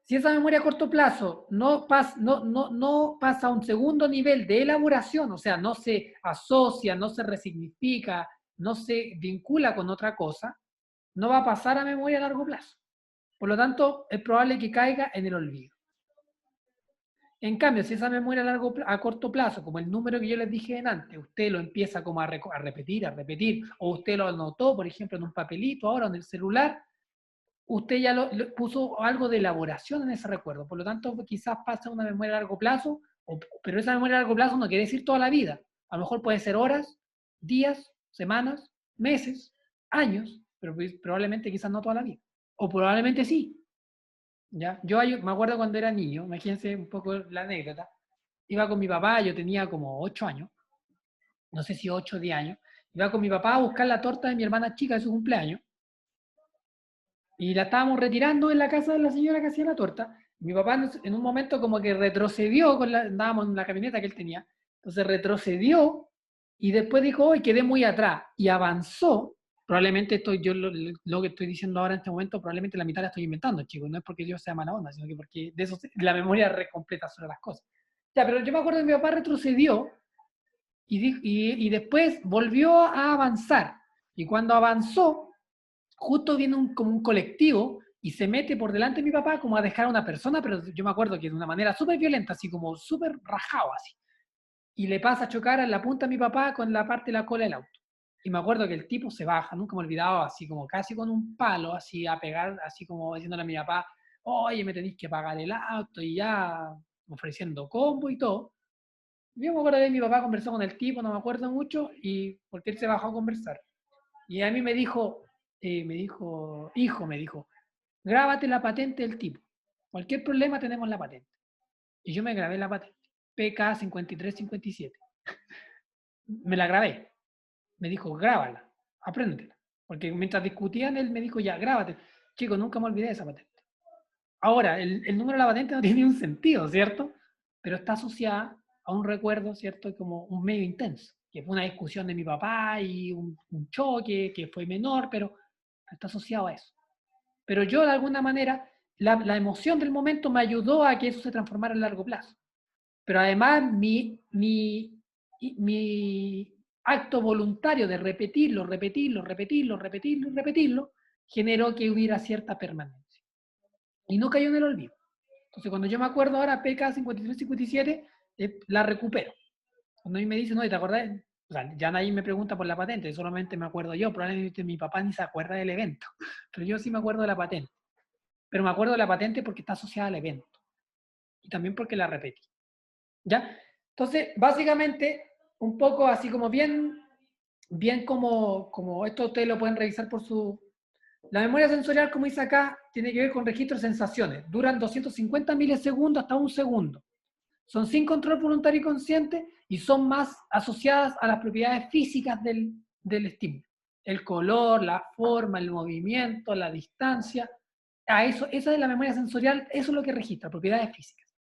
Si esa memoria a corto plazo no pasa a un segundo nivel de elaboración, o sea, no se asocia, no se resignifica, no se vincula con otra cosa, no va a pasar a memoria a largo plazo. Por lo tanto, es probable que caiga en el olvido. En cambio, si esa memoria a corto plazo, como el número que yo les dije antes, usted lo empieza como a repetir, o usted lo anotó, por ejemplo, en un papelito, ahora en el celular, usted ya lo puso algo de elaboración en ese recuerdo. Por lo tanto, quizás pasa una memoria a largo plazo, pero esa memoria a largo plazo no quiere decir toda la vida. A lo mejor puede ser horas, días, semanas, meses, años, pero probablemente quizás no toda la vida. O probablemente sí. ¿Ya? Yo me acuerdo cuando era niño, imagínense un poco la anécdota, iba con mi papá, yo tenía como 8 años, no sé si 8 o 10 años, iba con mi papá a buscar la torta de mi hermana chica de su cumpleaños, y la estábamos retirando en la casa de la señora que hacía la torta. Mi papá en un momento como que retrocedió, andábamos en la camioneta que él tenía, entonces retrocedió y después dijo, hoy quedé muy atrás, y avanzó. Probablemente lo que estoy diciendo ahora en este momento, probablemente la mitad la estoy inventando, chicos. No es porque yo sea mala onda, sino que porque de eso la memoria recompleta sobre las cosas. Ya, pero yo me acuerdo que mi papá retrocedió y después volvió a avanzar. Y cuando avanzó, justo viene como un colectivo y se mete por delante de mi papá como a dejar a una persona, pero yo me acuerdo que de una manera súper violenta, así como súper rajado así. Y le pasa a chocar a la punta a mi papá con la parte de la cola del auto. Y me acuerdo que el tipo se baja, nunca me he olvidado, así como casi con un palo, así a pegar, así como diciéndole a mi papá, oye, me tenéis que pagar el auto, y ya ofreciendo combo y todo. Yo me acuerdo que mi papá conversó con el tipo, no me acuerdo mucho, y porque él se bajó a conversar. Y a mí hijo, me dijo, grábate la patente del tipo. Cualquier problema tenemos la patente. Y yo me grabé la patente, PK 5357. Me la grabé. Me dijo, grábala, apréndetela. Porque mientras discutían, él me dijo, ya, grábate. Chico, nunca me olvidé de esa patente. Ahora, el número de la patente no tiene un sentido, ¿cierto? Pero está asociada a un recuerdo, ¿cierto? Como un medio intenso, que fue una discusión de mi papá y un choque que fue menor, pero está asociado a eso. Pero yo, de alguna manera, la emoción del momento me ayudó a que eso se transformara en largo plazo. Pero además, mi acto voluntario de repetirlo, generó que hubiera cierta permanencia. Y no cayó en el olvido. Entonces, cuando yo me acuerdo ahora, PK 5357, la recupero. Cuando a mí me dicen, no, ¿te acordás? O sea, ya nadie me pregunta por la patente, solamente me acuerdo yo. Probablemente mi papá ni se acuerda del evento, pero yo sí me acuerdo de la patente. Pero me acuerdo de la patente porque está asociada al evento. Y también porque la repetí. ¿Ya? Entonces, básicamente, un poco así como bien como esto ustedes lo pueden revisar por su... La memoria sensorial, como dice acá, tiene que ver con registros de sensaciones. Duran 250 milisegundos hasta un segundo. Son sin control voluntario y consciente y son más asociadas a las propiedades físicas del estímulo. El color, la forma, el movimiento, la distancia. Esa es la memoria sensorial, eso es lo que registra, propiedades físicas.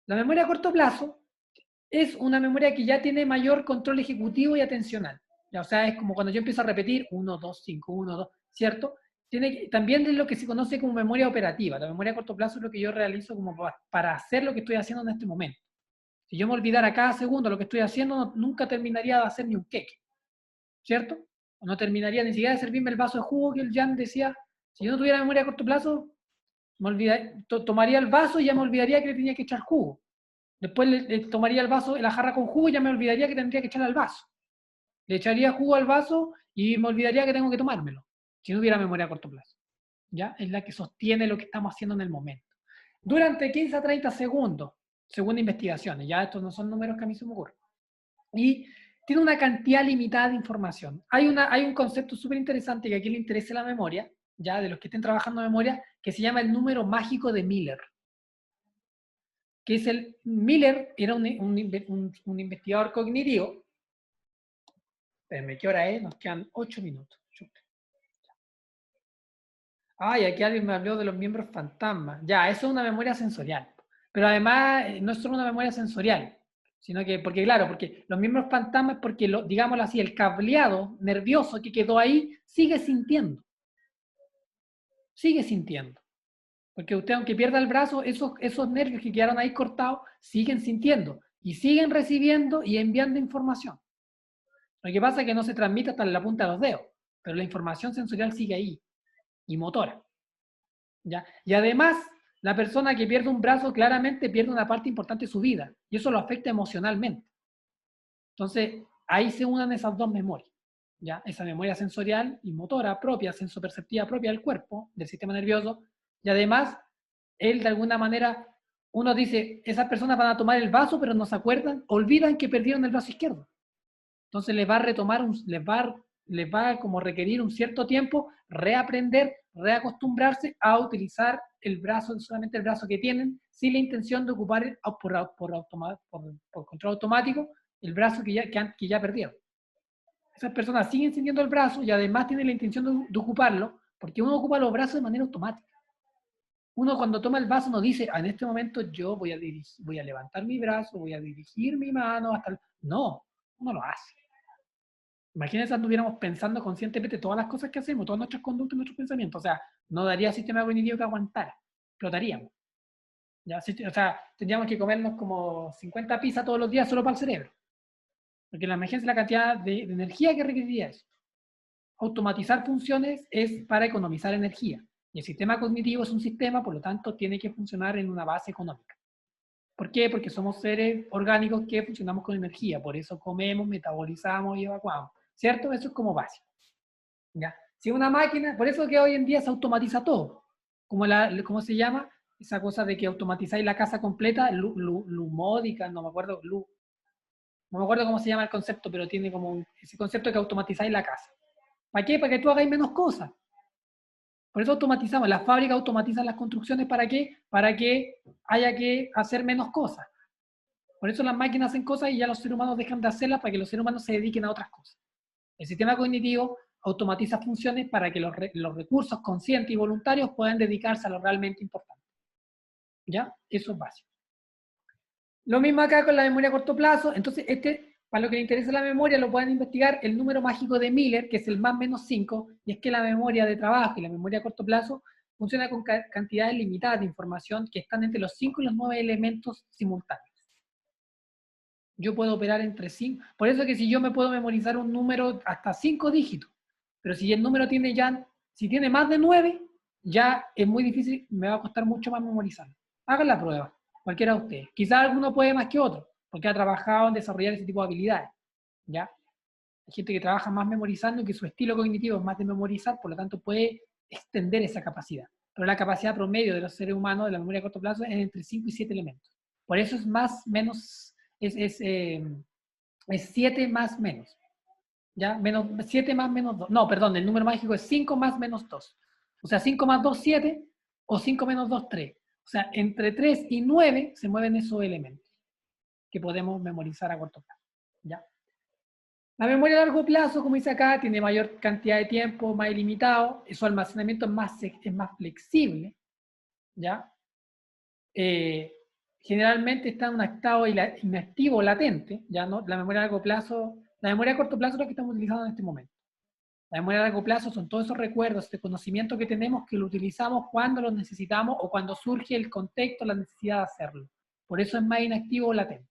La memoria a corto plazo es una memoria que ya tiene mayor control ejecutivo y atencional. Ya, o sea, es como cuando yo empiezo a repetir 1, 2, 5, 1, 2, ¿cierto? También es lo que se conoce como memoria operativa. La memoria a corto plazo es lo que yo realizo como para hacer lo que estoy haciendo en este momento. Si yo me olvidara cada segundo lo que estoy haciendo, nunca terminaría de hacer ni un queque, ¿cierto? O no terminaría ni siquiera de servirme el vaso de jugo que el Jan decía. Si yo no tuviera memoria a corto plazo, tomaría el vaso y ya me olvidaría que le tenía que echar jugo. Después le tomaría el vaso, la jarra con jugo y ya me olvidaría que tendría que echarle al vaso. Le echaría jugo al vaso y me olvidaría que tengo que tomármelo, si no hubiera memoria a corto plazo. ¿Ya? Es la que sostiene lo que estamos haciendo en el momento. Durante 15 a 30 segundos, según investigaciones, ya estos no son números que a mí se me ocurren. Y tiene una cantidad limitada de información. Hay un concepto súper interesante que aquí le interesa la memoria, ya de los que estén trabajando en memoria, que se llama el número mágico de Miller. Que es Miller era un investigador cognitivo. Espérenme, ¿qué hora es? Nos quedan 8 minutos. Ay, aquí alguien me habló de los miembros fantasmas. Ya, eso es una memoria sensorial. Pero además, no es solo una memoria sensorial, sino que, porque claro, porque los miembros fantasmas, porque, digámoslo así, el cableado nervioso que quedó ahí sigue sintiendo. Sigue sintiendo. Porque usted, aunque pierda el brazo, esos nervios que quedaron ahí cortados siguen sintiendo y siguen recibiendo y enviando información. Lo que pasa es que no se transmite hasta la punta de los dedos, pero la información sensorial sigue ahí y motora. ¿Ya? Y además, la persona que pierde un brazo claramente pierde una parte importante de su vida y eso lo afecta emocionalmente. Entonces, ahí se unen esas dos memorias. ¿Ya? Esa memoria sensorial y motora propia, sensoperceptiva propia del cuerpo, del sistema nervioso, y además, él de alguna manera, uno dice, esas personas van a tomar el vaso, pero no se acuerdan, olvidan que perdieron el brazo izquierdo. Entonces les va a retomar, les va a como requerir un cierto tiempo reaprender, reacostumbrarse a utilizar el brazo, solamente el brazo que tienen, sin la intención de ocupar por control automático el brazo que ya perdieron. Esas personas siguen sintiendo el brazo y además tienen la intención de ocuparlo, porque uno ocupa los brazos de manera automática. Uno cuando toma el vaso no dice, en este momento yo voy a levantar mi brazo, voy a dirigir mi mano hasta el... No, uno lo hace. Imagínense si estuviéramos pensando conscientemente todas las cosas que hacemos, todas nuestras conductas, nuestros pensamientos. O sea, no daría sistema cognitivo que aguantara. Explotaríamos. ¿Ya? O sea, tendríamos que comernos como 50 pizzas todos los días solo para el cerebro. Porque la emergencia es la cantidad de energía que requeriría eso. Automatizar funciones es para economizar energía. Y el sistema cognitivo es un sistema, por lo tanto, tiene que funcionar en una base económica. ¿Por qué? Porque somos seres orgánicos que funcionamos con energía. Por eso comemos, metabolizamos y evacuamos. ¿Cierto? Eso es como básico. ¿Ya? Si una máquina, por eso que hoy en día se automatiza todo. ¿Cómo se llama? Esa cosa de que automatizáis la casa completa, lumódica, no me acuerdo, no me acuerdo cómo se llama el concepto, pero tiene como ese concepto de que automatizáis la casa. ¿Para qué? Para que tú hagáis menos cosas. Por eso automatizamos. Las fábricas automatizan las construcciones, ¿para qué? Para que haya que hacer menos cosas. Por eso las máquinas hacen cosas y ya los seres humanos dejan de hacerlas para que los seres humanos se dediquen a otras cosas. El sistema cognitivo automatiza funciones para que los recursos conscientes y voluntarios puedan dedicarse a lo realmente importante. ¿Ya? Eso es básico. Lo mismo acá con la memoria a corto plazo. Entonces, para lo que le interesa la memoria, lo pueden investigar el número mágico de Miller, que es el más menos 5, y es que la memoria de trabajo y la memoria a corto plazo funciona con cantidades limitadas de información que están entre los 5 y los 9 elementos simultáneos. Yo puedo operar entre 5. Por eso que si yo me puedo memorizar un número hasta 5 dígitos, pero si el número si tiene más de 9, ya es muy difícil, me va a costar mucho más memorizarlo. Hagan la prueba, cualquiera de ustedes. Quizás alguno puede más que otro, porque ha trabajado en desarrollar ese tipo de habilidades. ¿Ya? Hay gente que trabaja más memorizando y que su estilo cognitivo es más de memorizar, por lo tanto puede extender esa capacidad. Pero la capacidad promedio de los seres humanos de la memoria a corto plazo es entre 5 y 7 elementos. Por eso es menos, es 7 más menos. ¿Ya? 7 más menos 2. No, perdón, el número mágico es 5 más menos 2. O sea, 5 más 2, 7, o 5 menos 2, 3. O sea, entre 3 y 9 se mueven esos elementos que podemos memorizar a corto plazo. ¿Ya? La memoria a largo plazo, como dice acá, tiene mayor cantidad de tiempo, más ilimitado, su almacenamiento es más flexible, ¿ya? Generalmente está en un estado inactivo, latente, ¿ya? ¿No? La memoria a largo plazo, la memoria a corto plazo es la que estamos utilizando en este momento. La memoria a largo plazo son todos esos recuerdos, de conocimiento que tenemos que lo utilizamos cuando los necesitamos o cuando surge el contexto, la necesidad de hacerlo. Por eso es más inactivo o latente.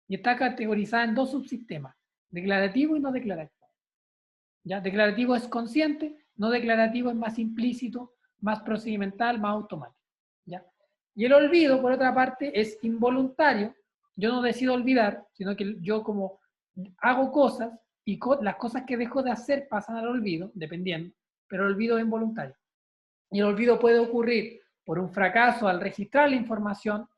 Y está categorizada en dos subsistemas, declarativo y no declarativo. ¿Ya? Declarativo es consciente, no declarativo es más implícito, más procedimental, más automático. ¿Ya? Y el olvido, por otra parte, es involuntario. Yo no decido olvidar, sino que yo como hago cosas y las cosas que dejo de hacer pasan al olvido, dependiendo, pero el olvido es involuntario. Y el olvido puede ocurrir por un fracaso al registrar la información,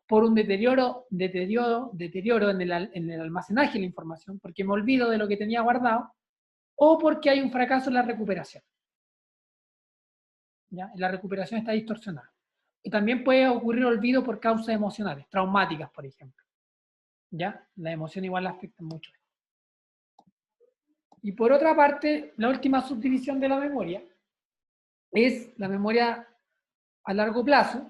por un deterioro en el almacenaje de la información, porque me olvido de lo que tenía guardado, o porque hay un fracaso en la recuperación. ¿Ya? La recuperación está distorsionada. Y también puede ocurrir olvido por causas emocionales, traumáticas, por ejemplo. ¿Ya? La emoción igual la afecta mucho. Y por otra parte, la última subdivisión de la memoria es la memoria a largo plazo,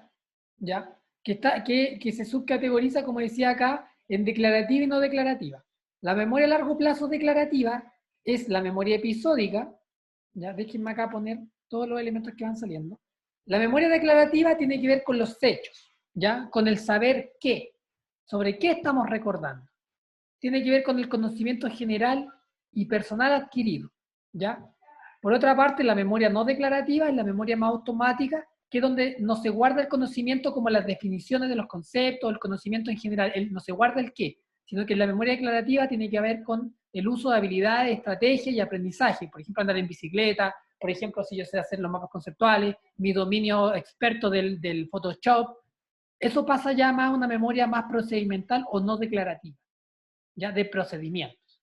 ¿ya? Que se subcategoriza, como decía acá, en declarativa y no declarativa. La memoria a largo plazo declarativa es la memoria episódica, ¿ya? Déjenme acá poner todos los elementos que van saliendo. La memoria declarativa tiene que ver con los hechos, ¿ya? Con el saber qué, sobre qué estamos recordando. Tiene que ver con el conocimiento general y personal adquirido, ¿ya? Por otra parte, la memoria no declarativa es la memoria más automática, que es donde no se guarda el conocimiento como las definiciones de los conceptos, el conocimiento en general, no se guarda el qué, sino que la memoria declarativa tiene que ver con el uso de habilidades, estrategias y aprendizaje. Por ejemplo, andar en bicicleta, por ejemplo, si yo sé hacer los mapas conceptuales, mi dominio experto del Photoshop, eso pasa ya más a una memoria más procedimental o no declarativa, ya de procedimientos.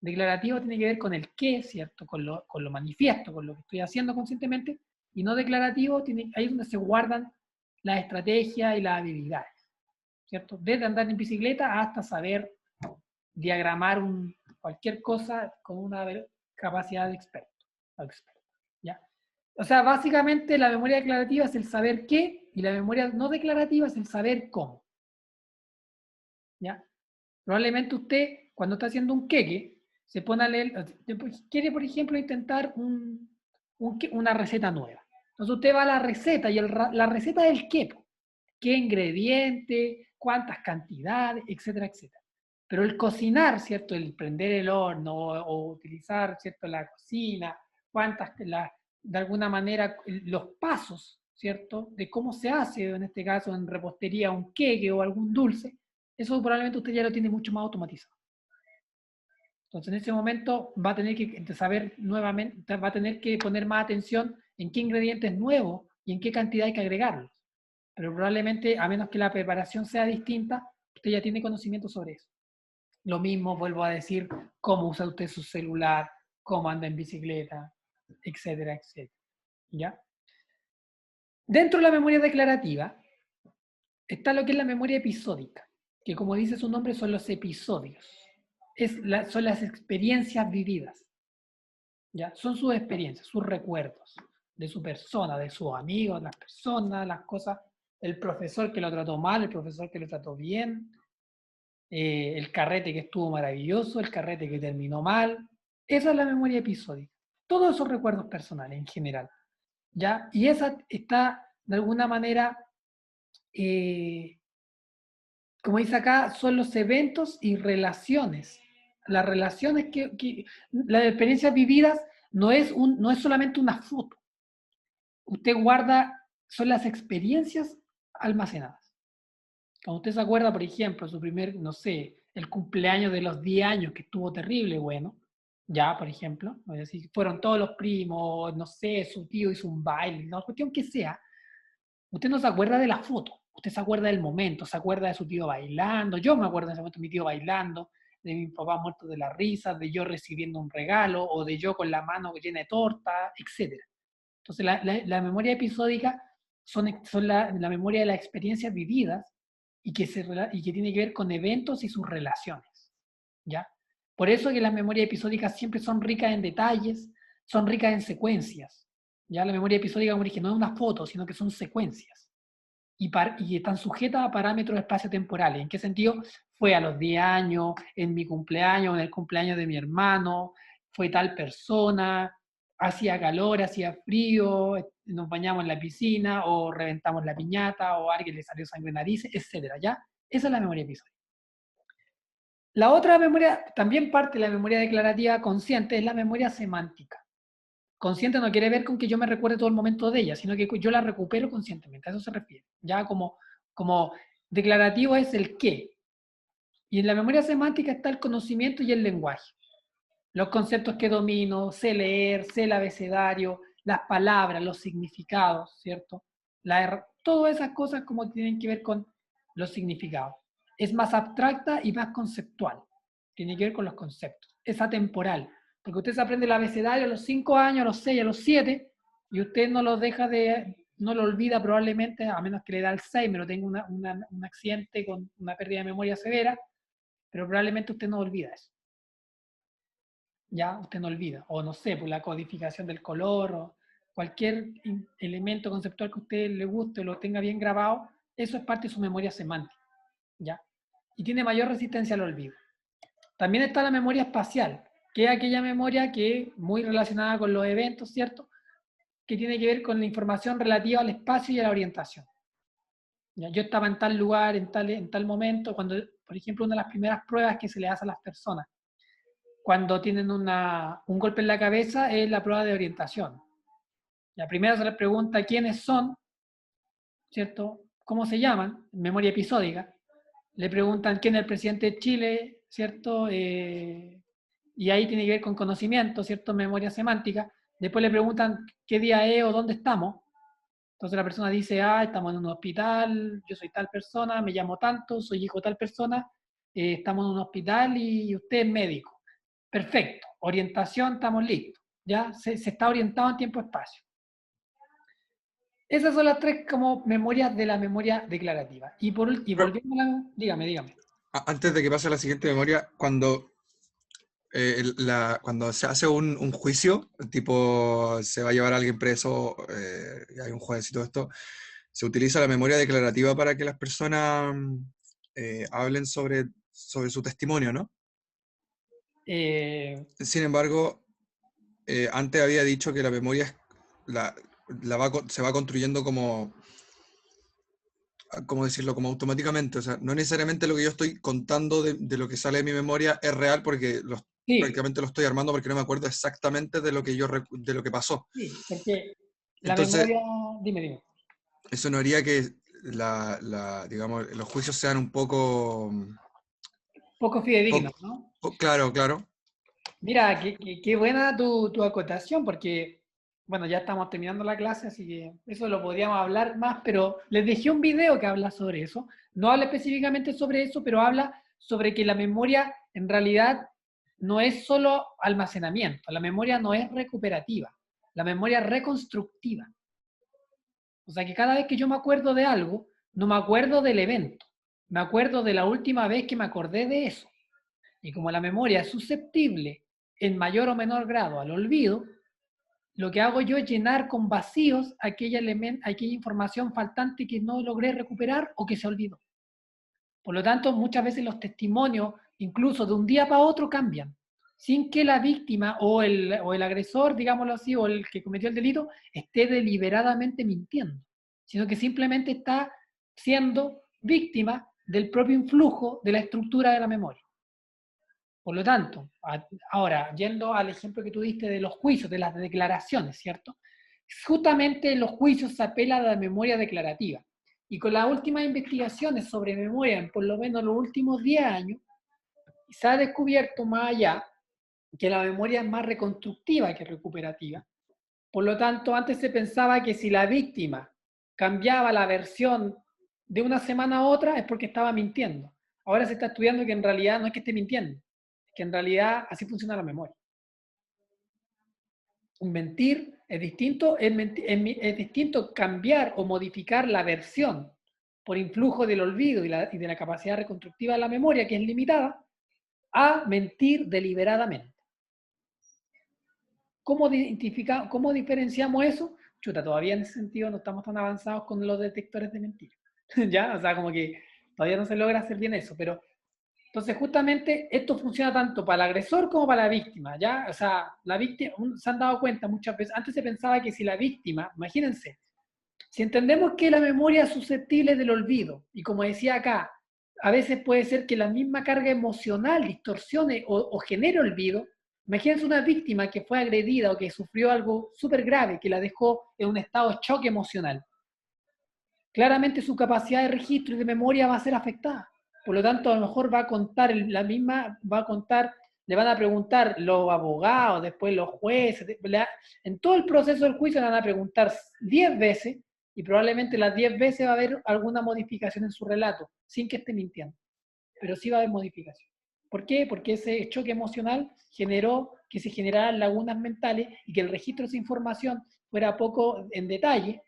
Declarativo tiene que ver con el qué, ¿cierto? Con lo manifiesto, con lo que estoy haciendo conscientemente, y no declarativo, ahí es donde se guardan las estrategias y las habilidades, ¿cierto? Desde andar en bicicleta hasta saber diagramar cualquier cosa con una capacidad de experto, ¿ya? O sea, básicamente la memoria declarativa es el saber qué, y la memoria no declarativa es el saber cómo, ¿ya? Probablemente usted, cuando está haciendo un queque, se pone a leer, quiere, por ejemplo, intentar una receta nueva. Entonces usted va a la receta, y la receta del qué ingrediente, cuántas cantidades, etcétera, etcétera. Pero el cocinar, ¿cierto? El prender el horno o utilizar, ¿cierto? La cocina, de alguna manera, los pasos, ¿cierto? De cómo se hace, en este caso, en repostería, un queque o algún dulce, eso probablemente usted ya lo tiene mucho más automatizado. Entonces, en ese momento va a tener que saber nuevamente, va a tener que poner más atención en qué ingrediente es nuevo y en qué cantidad hay que agregarlos. Pero probablemente, a menos que la preparación sea distinta, usted ya tiene conocimiento sobre eso. Lo mismo, vuelvo a decir, cómo usa usted su celular, cómo anda en bicicleta, etcétera, etcétera. ¿Ya? Dentro de la memoria declarativa está lo que es la memoria episódica, que como dice su nombre son los episodios. Son las experiencias vividas. ¿Ya? Son sus experiencias, sus recuerdos de su persona, de sus amigos, las personas, las cosas, el profesor que lo trató mal, el profesor que lo trató bien, el carrete que estuvo maravilloso, el carrete que terminó mal. Esa es la memoria episódica. Todos esos recuerdos personales en general, ¿ya? Y esa está, de alguna manera, como dice acá, son los eventos y relaciones. Las relaciones las experiencias vividas no es solamente una foto. Usted guarda, son las experiencias almacenadas. Cuando usted se acuerda, por ejemplo, su primer, no sé, el cumpleaños de los 10 años, que estuvo terrible, bueno, ya, por ejemplo, es decir, fueron todos los primos, no sé, su tío hizo un baile, no, cuestión que sea, usted no se acuerda de la foto, usted se acuerda del momento, se acuerda de su tío bailando, yo me acuerdo en ese momento de mi tío bailando, de mi papá muerto de la risa, de yo recibiendo un regalo, o de yo con la mano llena de torta, etc. Entonces, la memoria episódica son la memoria de las experiencias vividas y que tiene que ver con eventos y sus relaciones, ¿ya? Por eso que las memorias episódicas siempre son ricas en detalles, son ricas en secuencias, ¿ya? La memoria episódica, como dije, no es una foto, sino que son secuencias y están sujetas a parámetros espaciotemporales. ¿En qué sentido? Fue a los 10 años, en mi cumpleaños, en el cumpleaños de mi hermano, fue tal persona, hacía calor, hacía frío, nos bañamos en la piscina, o reventamos la piñata, o a alguien le salió sangre en narices, etc. ¿Ya? Esa es la memoria episódica. La otra memoria, también parte de la memoria declarativa consciente, es la memoria semántica. Consciente no quiere ver con que yo me recuerde todo el momento de ella, sino que yo la recupero conscientemente, a eso se refiere. Ya como declarativo es el qué. Y en la memoria semántica está el conocimiento y el lenguaje. Los conceptos que domino, sé leer, sé el abecedario, las palabras, los significados, ¿cierto? Todas esas cosas como tienen que ver con los significados. Es más abstracta y más conceptual. Tiene que ver con los conceptos. Es atemporal. Porque usted se aprende el abecedario a los 5 años, a los 6, a los 7, y usted no lo olvida probablemente, a menos que le da Alzheimer o tenga un accidente con una pérdida de memoria severa, pero probablemente usted no olvida eso. Ya, usted no olvida. O no sé, por la codificación del color, cualquier elemento conceptual que a usted le guste o lo tenga bien grabado, eso es parte de su memoria semántica, ¿ya? Y tiene mayor resistencia al olvido. También está la memoria espacial, que es aquella memoria que es muy relacionada con los eventos, ¿cierto? Que tiene que ver con la información relativa al espacio y a la orientación. ¿Ya? Yo estaba en tal lugar, en tal momento, cuando, por ejemplo, una de las primeras pruebas que se le hace a las personas, cuando tienen un golpe en la cabeza, es la prueba de orientación. La primera se les pregunta quiénes son, ¿cierto? ¿Cómo se llaman? Memoria episódica. Le preguntan quién es el presidente de Chile, ¿cierto? Y ahí tiene que ver con conocimiento, ¿cierto? Memoria semántica. Después le preguntan qué día es o dónde estamos. Entonces la persona dice, estamos en un hospital, yo soy tal persona, me llamo tanto, soy hijo de tal persona, estamos en un hospital y usted es médico. Perfecto, orientación, estamos listos. Ya se está orientado en tiempo-espacio. Esas son las tres como memorias de la memoria declarativa. Y volviendo a la... Dígame. Antes de que pase a la siguiente memoria, cuando se hace un juicio, tipo se va a llevar a alguien preso, y hay un juez y todo esto, se utiliza la memoria declarativa para que las personas hablen sobre su testimonio, ¿no? Sin embargo, antes había dicho que la memoria se va construyendo como decirlo, como automáticamente, o sea, no necesariamente lo que yo estoy contando de lo que sale de mi memoria es real porque sí, prácticamente lo estoy armando porque no me acuerdo exactamente de lo que pasó. sí, porque la Entonces, memoria... Dime. eso no haría que digamos, los juicios sean un poco... Poco fidedigno, ¿no? Claro. Mira, qué buena tu acotación, porque, bueno, ya estamos terminando la clase, así que eso lo podríamos hablar más, pero les dejé un video que habla sobre eso. No habla específicamente sobre eso, pero habla sobre que la memoria en realidad no es solo almacenamiento, la memoria no es recuperativa, la memoria es reconstructiva. O sea que cada vez que yo me acuerdo de algo, no me acuerdo del evento, me acuerdo de la última vez que me acordé de eso. Y como la memoria es susceptible en mayor o menor grado al olvido, lo que hago yo es llenar con vacíos aquella información faltante que no logré recuperar o que se olvidó. Por lo tanto, muchas veces los testimonios, incluso de un día para otro, cambian, sin que la víctima o el agresor, digámoslo así, o el que cometió el delito, esté deliberadamente mintiendo, sino que simplemente está siendo víctima del propio influjo de la estructura de la memoria. Por lo tanto, ahora, yendo al ejemplo que tú diste de los juicios, de las declaraciones, ¿cierto? Justamente en los juicios se apela a la memoria declarativa. Y con las últimas investigaciones sobre memoria, en por lo menos los últimos 10 años, se ha descubierto más allá que la memoria es más reconstructiva que recuperativa. Por lo tanto, antes se pensaba que si la víctima cambiaba la versión de una semana a otra es porque estaba mintiendo. Ahora se está estudiando que en realidad no es que esté mintiendo, que en realidad así funciona la memoria. Mentir es distinto, es distinto cambiar o modificar la versión por influjo del olvido y de la capacidad reconstructiva de la memoria, que es limitada, a mentir deliberadamente. ¿Cómo diferenciamos eso? Chuta, todavía en ese sentido no estamos tan avanzados con los detectores de mentiras. ¿Ya? O sea, como que todavía no se logra hacer bien eso, pero entonces, justamente, esto funciona tanto para el agresor como para la víctima, ¿ya? O sea, la víctima, se han dado cuenta muchas veces, antes se pensaba que si la víctima, imagínense, si entendemos que la memoria es susceptible del olvido, y como decía acá, a veces puede ser que la misma carga emocional distorsione o genere olvido, imagínense una víctima que fue agredida o que sufrió algo súper grave, que la dejó en un estado de shock emocional. Claramente su capacidad de registro y de memoria va a ser afectada. Por lo tanto, a lo mejor va a contar le van a preguntar los abogados, después los jueces, en todo el proceso del juicio le van a preguntar 10 veces y probablemente las 10 veces va a haber alguna modificación en su relato, sin que esté mintiendo. Pero sí va a haber modificación. ¿Por qué? Porque ese choque emocional generó que se generaran lagunas mentales y que el registro de esa información fuera poco en detalle,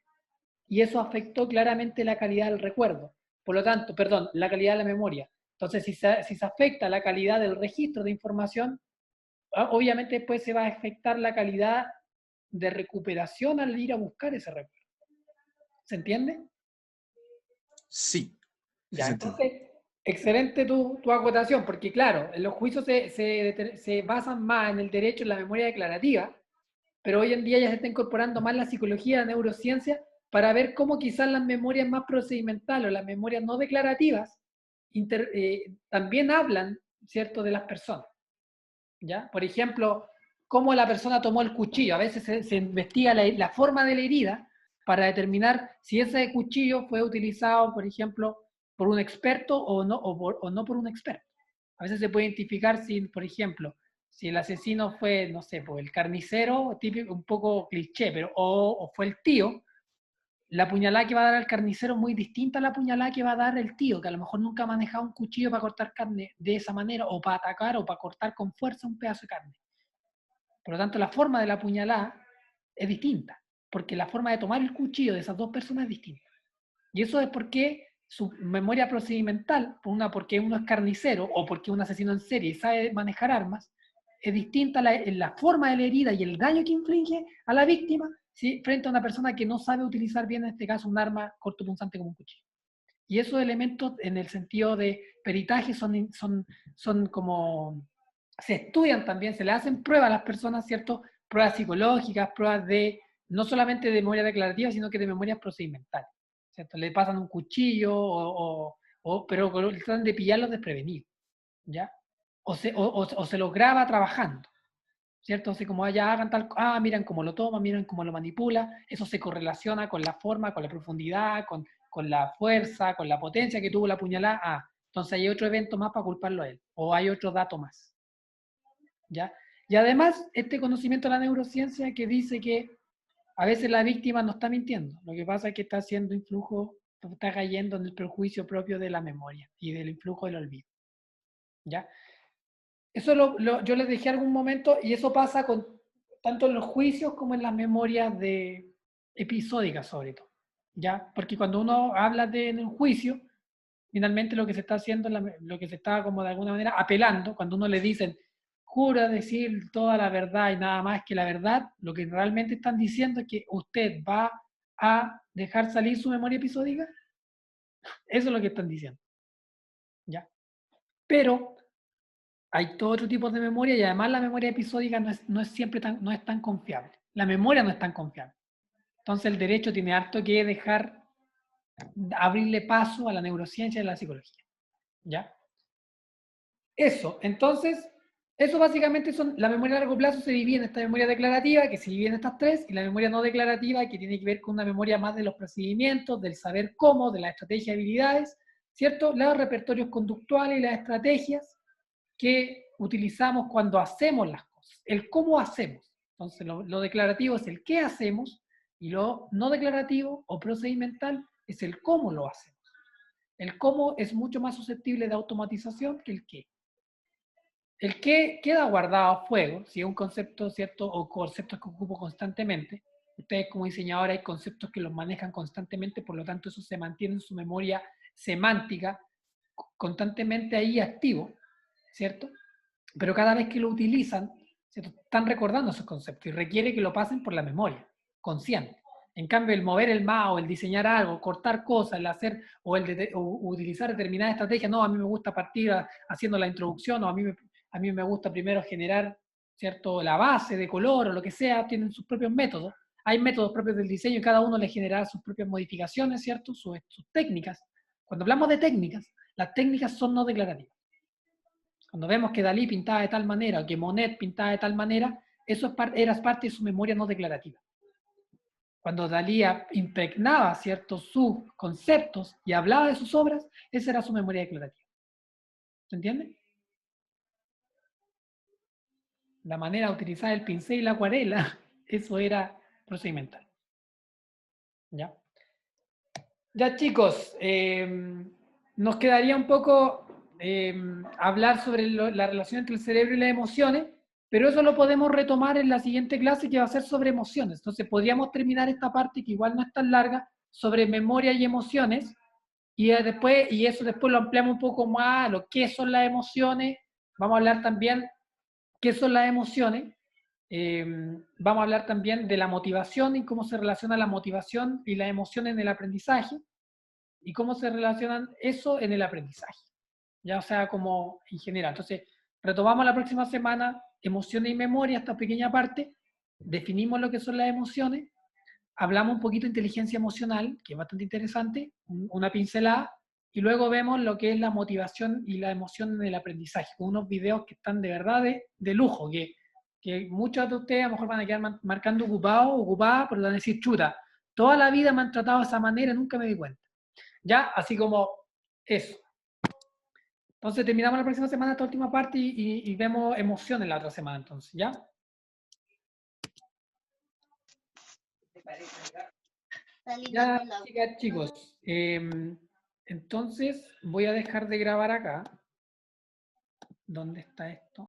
y eso afectó claramente la calidad del recuerdo. Por lo tanto, la calidad de la memoria. Entonces, si se afecta la calidad del registro de información, obviamente después se va a afectar la calidad de recuperación al ir a buscar ese recuerdo. ¿Se entiende? Sí. Sí, Ya, se entiende. entonces, excelente tu acotación, porque claro, en los juicios se basan más en el derecho, en la memoria declarativa, pero hoy en día ya se está incorporando más la psicología, la neurociencia, para ver cómo quizás las memorias más procedimentales o las memorias no declarativas también hablan, ¿cierto?, de las personas. ¿Ya? Por ejemplo, cómo la persona tomó el cuchillo. A veces se investiga la forma de la herida para determinar si ese cuchillo fue utilizado, por ejemplo, por un experto o no por un experto. A veces se puede identificar si, por ejemplo, si el asesino fue, no sé, pues el carnicero, típico, un poco cliché, pero o fue el tío, la puñalada que va a dar el carnicero es muy distinta a la puñalada que va a dar el tío, que a lo mejor nunca ha manejado un cuchillo para cortar carne de esa manera, o para atacar, o para cortar con fuerza un pedazo de carne. Por lo tanto, la forma de la puñalada es distinta, porque la forma de tomar el cuchillo de esas dos personas es distinta. Y eso es porque su memoria procedimental, porque uno es carnicero o porque es un asesino en serie y sabe manejar armas, es distinta la forma de la herida y el daño que inflige a la víctima, ¿sí?, frente a una persona que no sabe utilizar bien, en este caso, un arma cortopunzante como un cuchillo. Y esos elementos, en el sentido de peritaje, son como, se estudian también, se le hacen pruebas a las personas, ¿cierto? Pruebas psicológicas, pruebas de, no solamente de memoria declarativa, sino que de memorias procedimentales, ¿cierto? Le pasan un cuchillo, pero tratan de pillarlos desprevenidos, ¿ya? O se los graba trabajando, ¿cierto? Así como ya hagan tal, miran cómo lo toma, miran cómo lo manipula, eso se correlaciona con la forma, con la profundidad, con la fuerza, con la potencia que tuvo la puñalada. Entonces hay otro evento más para culparlo a él, o hay otro dato más, ¿ya? Y además, este conocimiento de la neurociencia que dice que a veces la víctima no está mintiendo, lo que pasa es que está haciendo influjo, está cayendo en el prejuicio propio de la memoria y del influjo del olvido, ¿ya? Eso yo les dejé algún momento, y eso pasa tanto en los juicios como en las memorias episódicas, sobre todo, ¿ya? Porque cuando uno habla en un juicio, finalmente lo que se está haciendo, lo que se está como de alguna manera apelando, cuando uno le dicen, jura decir toda la verdad y nada más que la verdad, lo que realmente están diciendo es que usted va a dejar salir su memoria episódica. Eso es lo que están diciendo, ¿ya? Pero hay todo otro tipo de memoria, y además la memoria episódica no es siempre no es tan confiable. La memoria no es tan confiable. Entonces el derecho tiene harto que dejar, abrirle paso a la neurociencia y a la psicología, ¿ya? Eso, entonces, eso básicamente la memoria a largo plazo se divide en esta memoria declarativa, que se divide en estas tres, y la memoria no declarativa, que tiene que ver con una memoria más de los procedimientos, del saber cómo, de la estrategia y habilidades, ¿cierto? Los repertorios conductuales y las estrategias que utilizamos cuando hacemos las cosas, el cómo hacemos. Entonces, lo declarativo es el qué hacemos, y lo no declarativo o procedimental es el cómo lo hacemos. El cómo es mucho más susceptible de automatización que el qué. El qué queda guardado a fuego, si es un concepto, ¿cierto? O conceptos que ocupo constantemente. Ustedes como diseñadores hay conceptos que los manejan constantemente, por lo tanto eso se mantiene en su memoria semántica constantemente ahí activo, ¿cierto? Pero cada vez que lo utilizan, ¿cierto?, están recordando esos conceptos y requiere que lo pasen por la memoria, consciente. En cambio, el mover el mouse, el diseñar algo, cortar cosas, el hacer o utilizar determinada estrategia, no, a mí me gusta partir haciendo la introducción, o a mí me gusta primero generar, ¿cierto?, la base de color o lo que sea, tienen sus propios métodos. Hay métodos propios del diseño y cada uno le generará sus propias modificaciones, ¿cierto?, sus técnicas. Cuando hablamos de técnicas, las técnicas son no declarativas. Cuando vemos que Dalí pintaba de tal manera o que Monet pintaba de tal manera, eso era parte de su memoria no declarativa. Cuando Dalí impregnaba, ¿cierto?, sus conceptos y hablaba de sus obras, esa era su memoria declarativa. ¿Se entiende? La manera de utilizar el pincel y la acuarela, eso era procedimental. ¿Ya? Ya, chicos, nos quedaría un poco hablar sobre la relación entre el cerebro y las emociones, pero eso lo podemos retomar en la siguiente clase, que va a ser sobre emociones. Entonces podríamos terminar esta parte, que igual no es tan larga, sobre memoria y emociones, y eso después lo ampliamos un poco más a lo que son las emociones. Vamos a hablar también qué son las emociones, Vamos a hablar también de la motivación y cómo se relaciona la motivación y la emoción en el aprendizaje y cómo se relacionan eso en el aprendizaje, ya, o sea, como en general. Entonces, retomamos la próxima semana emociones y memoria, esta pequeña parte, definimos lo que son las emociones, hablamos un poquito de inteligencia emocional, que es bastante interesante, una pincelada, y luego vemos lo que es la motivación y la emoción en el aprendizaje, con unos videos que están de verdad de lujo, que muchos de ustedes a lo mejor van a quedar marcando ocupado, ocupada, pero van a decir, chuta, toda la vida me han tratado de esa manera, nunca me di cuenta. Ya, así como eso. Entonces terminamos la próxima semana esta última parte y vemos emociones la otra semana, entonces, ¿ya? Ya, chicas, chicos. Entonces voy a dejar de grabar acá. ¿Dónde está esto?